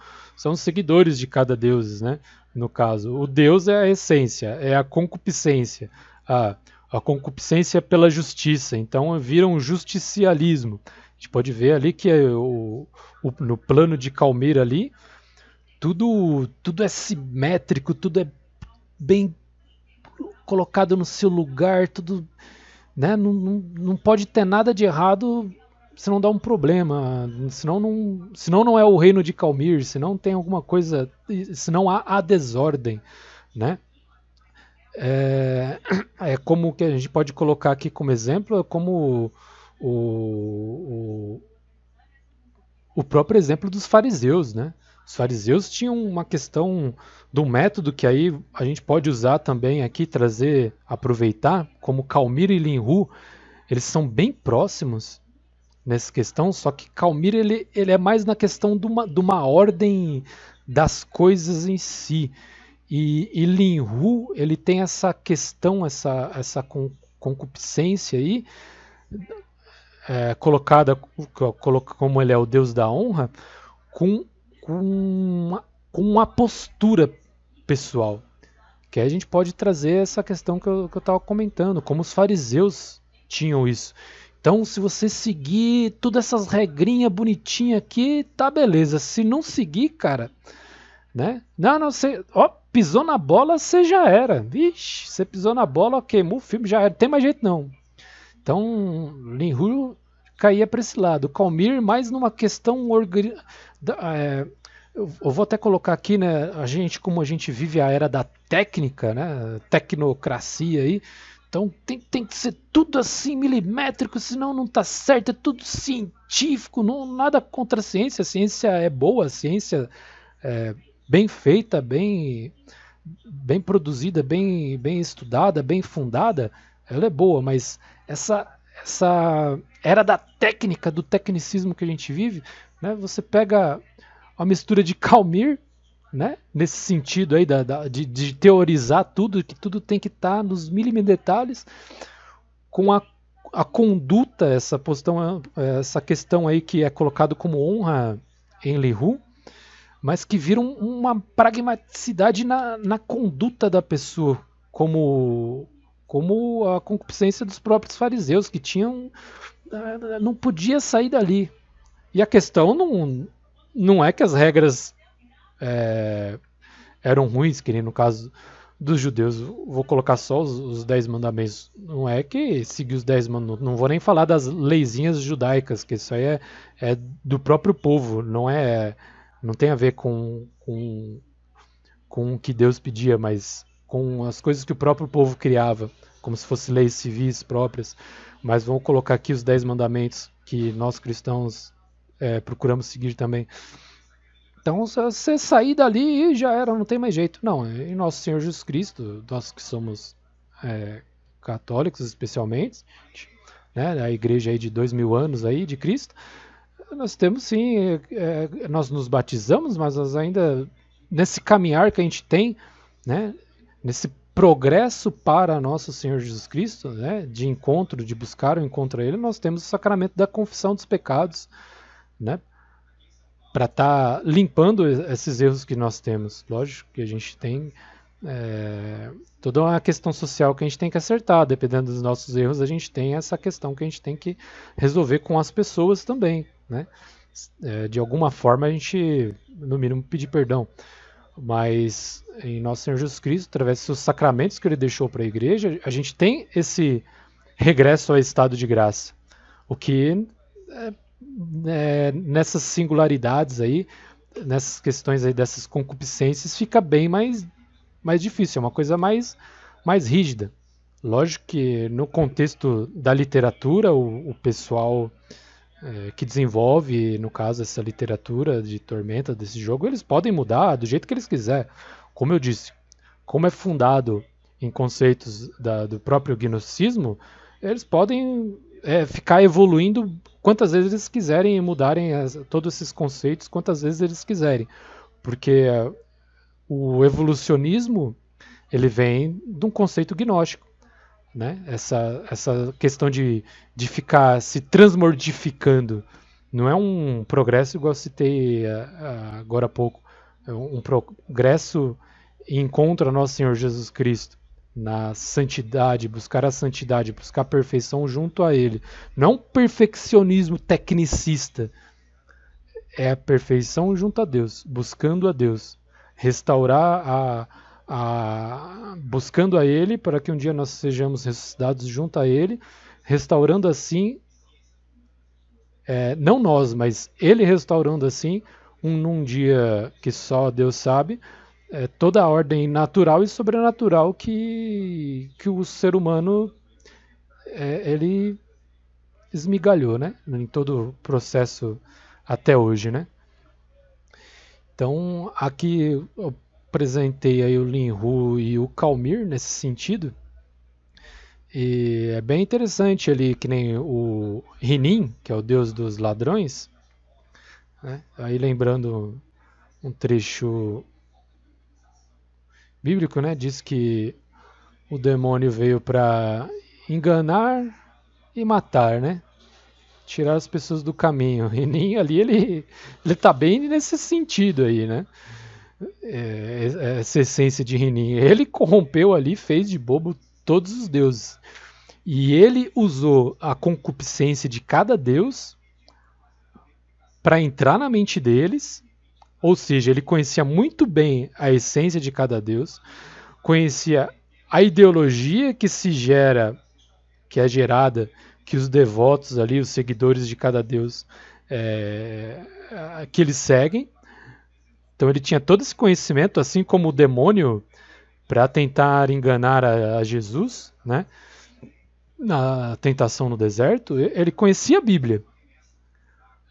os seguidores de cada deus, né? No caso, o deus é a essência, é a concupiscência, a concupiscência pela justiça, então vira um justicialismo. A gente pode ver ali que no plano de Calmir ali, tudo é simétrico, tudo é bem colocado no seu lugar, tudo, né? Não pode ter nada de errado senão dá um problema, senão não é o reino de Calmir, senão tem alguma coisa, senão há a desordem, né? É como que a gente pode colocar aqui como exemplo, é como o, o próprio exemplo dos fariseus, né? Os fariseus tinham uma questão do método que aí a gente pode usar também aqui, trazer, aproveitar, como Calmir e Linhu, eles são bem próximos nessa questão, só que Calmir ele é mais na questão de uma ordem das coisas em si. E Linhu, ele tem essa questão, essa concupiscência aí, colocada como ele é o Deus da honra, com, com uma postura pessoal. Que aí a gente pode trazer essa questão que eu estava comentando, como os fariseus tinham isso. Então, se você seguir todas essas regrinhas bonitinhas aqui, tá beleza. Se não seguir, cara, né? Não, você, ó, pisou na bola, você já era. Vixe, você pisou na bola, queimou o filme, já era. Não tem mais jeito não. Então, Linhu caía para esse lado. Calmir mais numa questão eu vou até colocar aqui, né, a gente, como a gente vive a era da técnica, né, tecnocracia aí, então tem que ser tudo assim milimétrico, senão não está certo, é tudo científico, não, nada contra a ciência é boa, a ciência é bem feita, bem produzida, bem estudada, bem fundada, ela é boa, mas essa era da técnica, do tecnicismo que a gente vive, né, você pega a mistura de Calmir, né, nesse sentido aí de teorizar tudo, que tudo tem que estar nos mínimos detalhes, com a conduta, essa questão aí que é colocado como honra em Linhu, mas que vira uma pragmaticidade na conduta da pessoa, como a concupiscência dos próprios fariseus, que não podia sair dali. E a questão não é que as regras eram ruins, que nem no caso dos judeus. Vou colocar só os 10 mandamentos. Não é que seguir os 10 mandamentos. Não vou nem falar das leizinhas judaicas, que isso aí é do próprio povo. Não tem a ver com o que Deus pedia, mas com as coisas que o próprio povo criava, como se fossem leis civis próprias. Mas vamos colocar aqui os 10 mandamentos que nós cristãos procuramos seguir também. Então, se você sair dali, já era, não tem mais jeito. Não, em nosso Senhor Jesus Cristo, nós que somos católicos especialmente, né, a igreja aí de 2000 anos aí de Cristo, nós temos sim, nós nos batizamos, mas nós ainda, nesse caminhar que a gente tem, né, nesse progresso para nosso Senhor Jesus Cristo, né, de encontro, de buscar o encontro a Ele, nós temos o sacramento da confissão dos pecados, né, para estar limpando esses erros que nós temos. Lógico que a gente tem toda uma questão social que a gente tem que acertar, dependendo dos nossos erros, a gente tem essa questão que a gente tem que resolver com as pessoas também, né? De alguma forma a gente, no mínimo, pedir perdão. Mas em nosso Senhor Jesus Cristo, através dos sacramentos que Ele deixou para a igreja, a gente tem esse regresso ao estado de graça. O que nessas singularidades aí, nessas questões aí dessas concupiscências, fica bem mais difícil, é uma coisa mais rígida. Lógico que no contexto da literatura, o pessoal que desenvolve, no caso, essa literatura de Tormenta, desse jogo, eles podem mudar do jeito que eles quiserem. Como eu disse, como é fundado em conceitos do próprio gnosticismo, eles podem ficar evoluindo quantas vezes eles quiserem e mudarem todos esses conceitos quantas vezes eles quiserem. Porque o evolucionismo ele vem de um conceito gnóstico, né? Essa questão de ficar se transmordificando não é um progresso igual eu citei agora há pouco, é um progresso em encontro a nosso Senhor Jesus Cristo na santidade, buscar a santidade, buscar a perfeição junto a Ele. Não perfeccionismo tecnicista, é a perfeição junto a Deus, buscando a Deus, restaurar buscando a Ele para que um dia nós sejamos ressuscitados junto a Ele, restaurando assim não nós, mas ele restaurando assim, num dia que só Deus sabe, toda a ordem natural e sobrenatural que o ser humano ele esmigalhou, né? Em todo o processo até hoje, né? Então, aqui eu apresentei aí o Linhu e o Calmir nesse sentido. E é bem interessante ali, que nem o Rinin, que é o deus dos ladrões, né? Aí lembrando um trecho bíblico, né? Diz que o demônio veio para enganar e matar, né? Tirar as pessoas do caminho. Rinin ali, ele tá bem nesse sentido aí, né? Essa essência de Rinin. Ele corrompeu ali, fez de bobo todos os deuses. E ele usou a concupiscência de cada deus para entrar na mente deles, ou seja, ele conhecia muito bem a essência de cada deus, conhecia a ideologia que se gera, que é gerada, que os devotos ali, os seguidores de cada deus, que eles seguem. Então ele tinha todo esse conhecimento, assim como o demônio, para tentar enganar a Jesus, né? Na tentação no deserto, ele conhecia a Bíblia.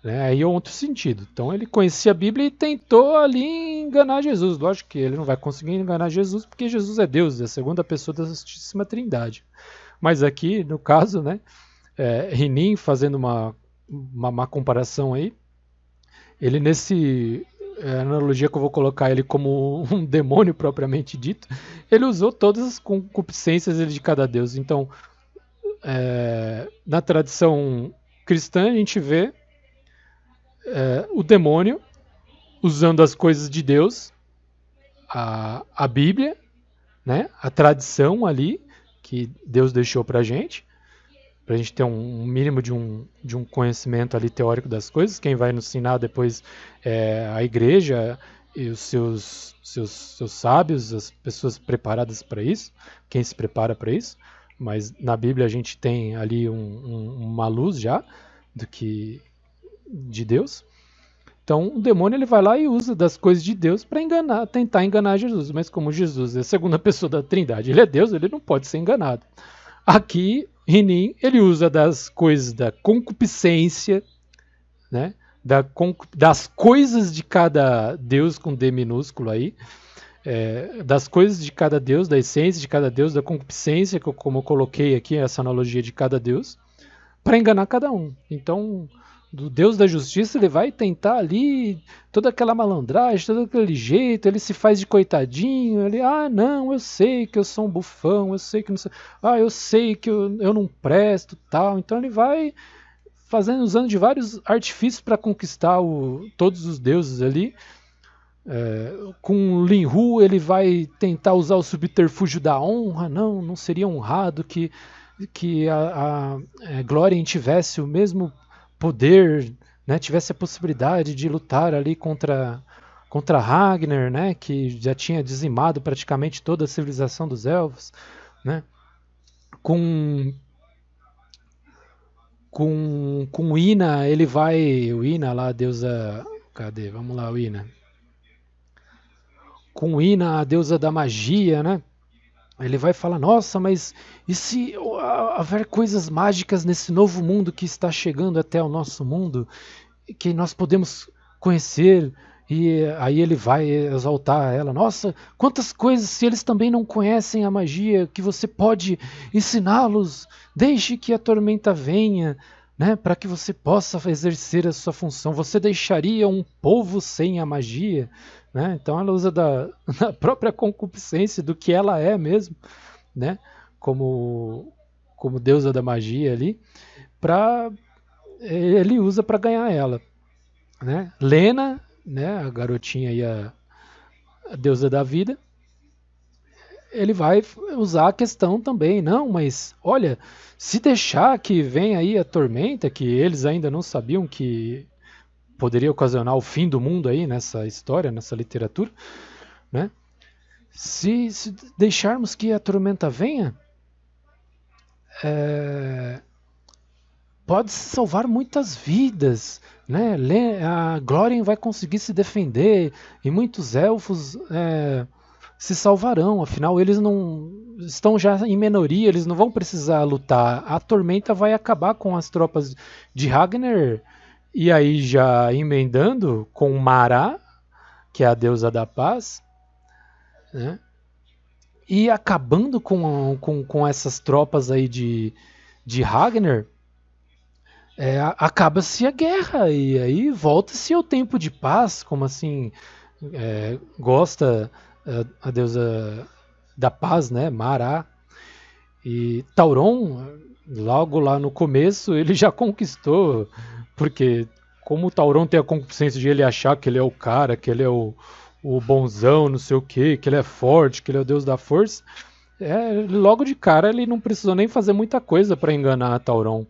Né? Aí é outro sentido. Então ele conhecia a Bíblia e tentou ali enganar Jesus. Lógico que ele não vai conseguir enganar Jesus, porque Jesus é Deus, é a segunda pessoa da Santíssima Trindade. Mas aqui, no caso, né, Rinin, fazendo uma comparação aí, ele nesse analogia que eu vou colocar ele como um demônio propriamente dito, ele usou todas as concupiscências de cada deus. Então, na tradição cristã, a gente vê o demônio usando as coisas de Deus, a Bíblia, né, a tradição ali que Deus deixou para a gente ter um mínimo de um conhecimento ali teórico das coisas. Quem vai nos ensinar depois a igreja e os seus sábios, as pessoas preparadas para isso, quem se prepara para isso. Mas na Bíblia a gente tem ali uma luz já de Deus. Então o demônio ele vai lá e usa das coisas de Deus para tentar enganar Jesus. Mas como Jesus é a segunda pessoa da Trindade, ele é Deus, ele não pode ser enganado. Aqui, Rinin, ele usa das coisas da concupiscência, né? Das coisas de cada Deus com D minúsculo aí, das coisas de cada Deus, da essência de cada Deus, da concupiscência, como eu coloquei aqui, essa analogia de cada Deus, para enganar cada um. Então, do Deus da justiça, ele vai tentar ali toda aquela malandragem, todo aquele jeito, ele se faz de coitadinho, ele, não, eu sei que eu sou um bufão, eu sei que não sei, eu sei que eu não presto, tal. Então ele vai usando de vários artifícios para conquistar todos os deuses ali. Com Linhu ele vai tentar usar o subterfúgio da honra, não seria honrado que a Glórien tivesse o mesmo poder, né, tivesse a possibilidade de lutar ali contra Ragnar, né, que já tinha dizimado praticamente toda a civilização dos elfos, né, com Ina, ele vai, o Ina lá, a deusa, cadê? Vamos lá, o Ina. Com Ina, a deusa da magia, né? Ele vai falar, nossa, mas e se houver coisas mágicas nesse novo mundo que está chegando até o nosso mundo, que nós podemos conhecer? E aí ele vai exaltar ela, nossa, quantas coisas, se eles também não conhecem a magia, que você pode ensiná-los, deixe que a tormenta venha, né, para que você possa exercer a sua função. Você deixaria um povo sem a magia? Né? Então ela usa da própria concupiscência, do que ela é mesmo, né? como deusa da magia ali, ele usa para ganhar ela. Né? Lena, né, a garotinha aí, a deusa da vida, ele vai usar a questão também, não, mas olha, se deixar que venha aí a tormenta, que eles ainda não sabiam que poderia ocasionar o fim do mundo aí nessa história, nessa literatura, né? Se deixarmos que a tormenta venha, pode salvar muitas vidas, né? A Glórien vai conseguir se defender e muitos elfos se salvarão. Afinal, eles não estão já em minoria, eles não vão precisar lutar. A tormenta vai acabar com as tropas de Ragnar. E aí, já emendando com Mara, que é a deusa da paz, né? E acabando com essas tropas aí de Ragnar, acaba-se a guerra e aí volta-se ao tempo de paz, como assim gosta a deusa da paz, né, Mara. E Tauron, logo lá no começo, ele já conquistou, porque como o Tauron tem a concupiscência de ele achar que ele é o cara, que ele é o bonzão, não sei o que ele é forte, que ele é o deus da força, logo de cara ele não precisou nem fazer muita coisa para enganar a Tauron.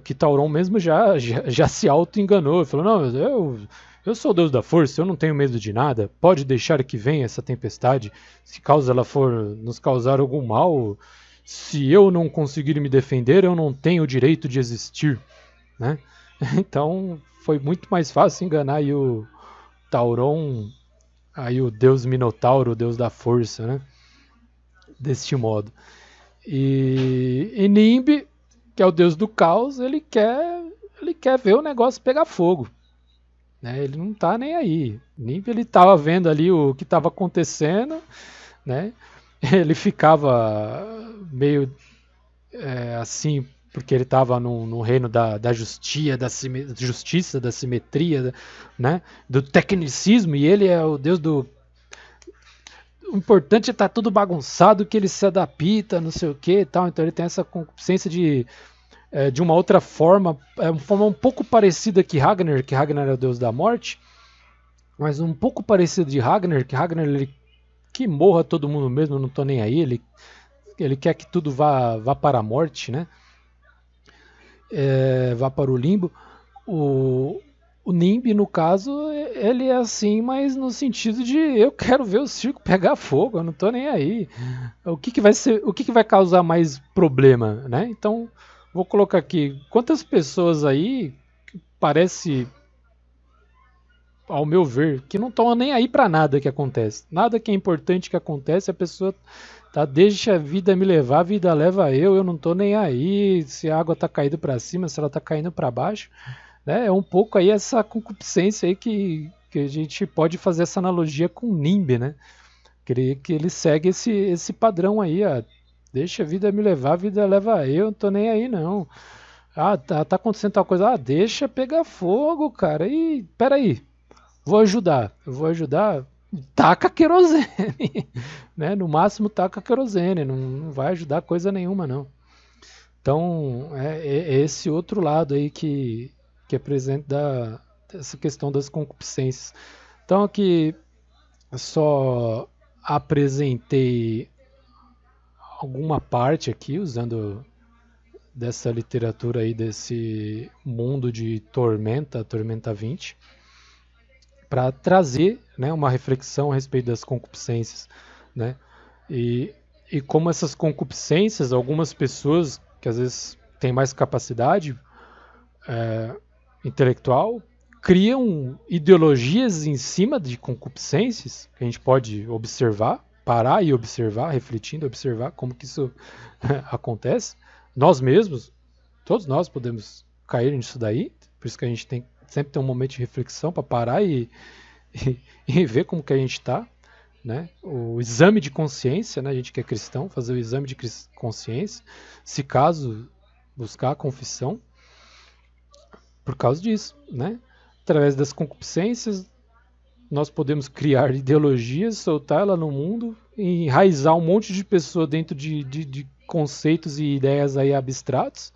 Que Tauron mesmo já se auto-enganou. Ele falou, não, eu sou o deus da força, eu não tenho medo de nada. Pode deixar que venha essa tempestade. Se causa ela for nos causar algum mal, se eu não conseguir me defender, eu não tenho o direito de existir. Né? Então foi muito mais fácil enganar aí o Tauron, aí o deus Minotauro, o deus da força, né? Deste modo. E Nimb, que é o deus do caos, ele quer ver o negócio pegar fogo. Né? Ele não tá nem aí. Nimb, ele tava vendo ali o que estava acontecendo, né? Ele ficava meio assim, porque ele estava no reino da justiça, da simetria, né? Do tecnicismo, e ele é o deus do... O importante é estar tudo bagunçado, que ele se adapta, não sei o que e tal. Então ele tem essa concupiscência de uma outra forma, uma forma um pouco parecida que Ragnar é o deus da morte, mas um pouco parecido de Ragnar, que Ragnar ele que morra todo mundo mesmo, eu não tô nem aí, ele quer que tudo vá para a morte, né? Vá para o limbo. O Nimb, no caso, ele é assim, mas no sentido de eu quero ver o circo pegar fogo, eu não tô nem aí. O que vai causar mais problema, né? Então, vou colocar aqui, quantas pessoas aí parece, ao meu ver, que não estão nem aí para nada que acontece. Nada que é importante que acontece, a pessoa deixa a vida me levar, a vida leva eu não tô nem aí se a água tá caindo para cima, se ela tá caindo para baixo. Né? É um pouco aí essa concupiscência aí que a gente pode fazer essa analogia com o Nimb, né? Que ele segue esse padrão aí, deixa a vida me levar, a vida leva eu não tô nem aí não. Tá acontecendo tal coisa, deixa pegar fogo, cara, e peraí, eu vou ajudar, taca querosene, né? No máximo taca querosene, não vai ajudar coisa nenhuma não. Então é esse outro lado aí que apresenta essa questão das concupiscências. Então aqui só apresentei alguma parte aqui usando dessa literatura aí, desse mundo de Tormenta 20, para trazer, né, uma reflexão a respeito das concupiscências, né? E como essas concupiscências, algumas pessoas que às vezes têm mais capacidade intelectual criam ideologias em cima de concupiscências que a gente pode observar, parar e observar, refletindo, observar como que isso acontece. Nós mesmos, todos nós podemos cair nisso daí, por isso que a gente tem sempre ter um momento de reflexão para parar e ver como que a gente está, né? O exame de consciência, né? A gente que é cristão, fazer o exame de consciência, se caso buscar a confissão, por causa disso, né? Através das concupiscências, nós podemos criar ideologias, soltar ela no mundo, enraizar um monte de pessoa dentro de conceitos e ideias aí abstratos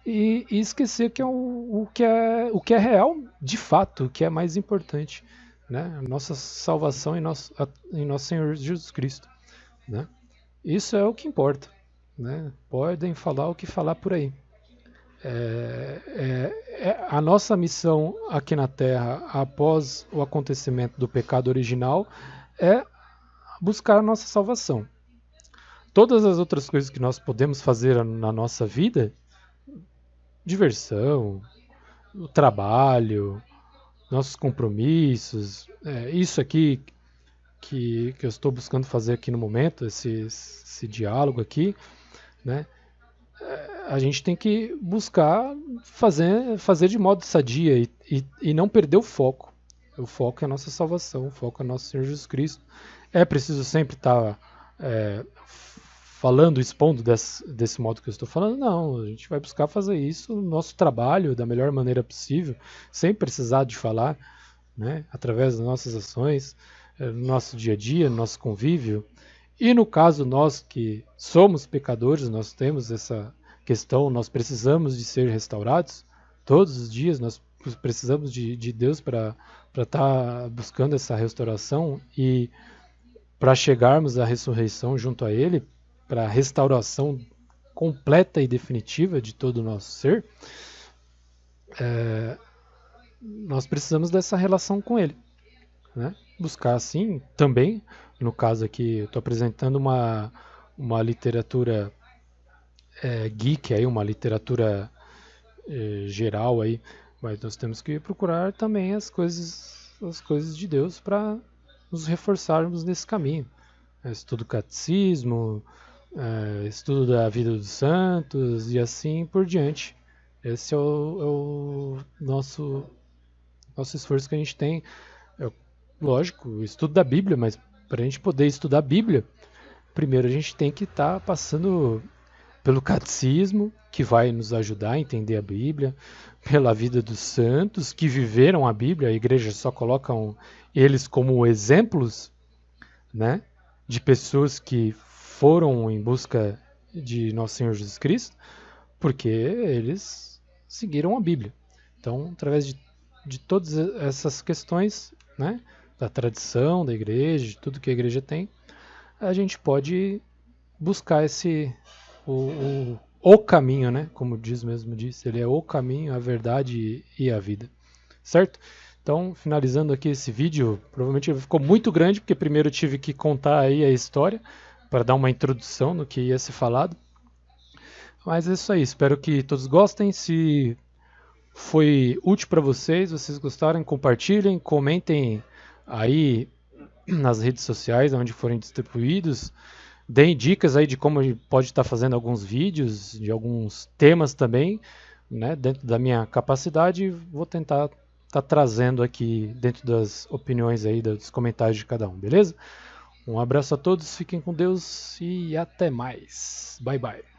e esquecer que o que é real de fato, o que é mais importante, né? Nossa salvação em nosso Senhor Jesus Cristo, né? Isso é o que importa, né? Podem falar o que falar por aí. A nossa missão aqui na Terra, após o acontecimento do pecado original, é buscar a nossa salvação. Todas as outras coisas que nós podemos fazer na nossa vida diversão, o trabalho, nossos compromissos, isso aqui que eu estou buscando fazer aqui no momento, esse diálogo aqui, né? A gente tem que buscar fazer de modo sadia e não perder o foco. O foco é a nossa salvação, o foco é nosso Senhor Jesus Cristo. É preciso sempre estar falando, expondo desse modo que eu estou falando? Não, a gente vai buscar fazer isso no nosso trabalho da melhor maneira possível, sem precisar de falar, né? Através das nossas ações, no nosso dia a dia, no nosso convívio. E no caso, nós que somos pecadores, nós temos essa questão, nós precisamos de ser restaurados todos os dias, nós precisamos de Deus para estar buscando essa restauração e para chegarmos à ressurreição junto a Ele, para a restauração completa e definitiva de todo o nosso ser, nós precisamos dessa relação com Ele, né? Buscar assim também, no caso aqui, eu estou apresentando uma literatura geek, aí, uma literatura geral, aí, mas nós temos que procurar também as coisas de Deus para nos reforçarmos nesse caminho. Estudo catecismo, estudo da vida dos santos e assim por diante. Esse é o nosso esforço que a gente tem. Lógico, o estudo da Bíblia, mas para a gente poder estudar a Bíblia, primeiro a gente tem que estar passando pelo catecismo, que vai nos ajudar a entender a Bíblia, pela vida dos santos que viveram a Bíblia, a igreja só coloca eles como exemplos, né, de pessoas que foram em busca de Nosso Senhor Jesus Cristo, porque eles seguiram a Bíblia. Então, através de todas essas questões, né, da tradição da igreja, de tudo que a igreja tem, a gente pode buscar o caminho, né? Como mesmo disse, ele é o caminho, a verdade e a vida, certo? Então, finalizando aqui esse vídeo, provavelmente ficou muito grande, porque primeiro eu tive que contar aí a história, para dar uma introdução no que ia ser falado. Mas é isso aí, espero que todos gostem. Se foi útil para vocês gostarem, compartilhem, comentem aí nas redes sociais, onde forem distribuídos. Deem dicas aí de como a gente pode estar fazendo alguns vídeos, de alguns temas também, né, dentro da minha capacidade. Vou tentar estar trazendo aqui dentro das opiniões aí, dos comentários de cada um, beleza? Um abraço a todos, fiquem com Deus e até mais. Bye, bye.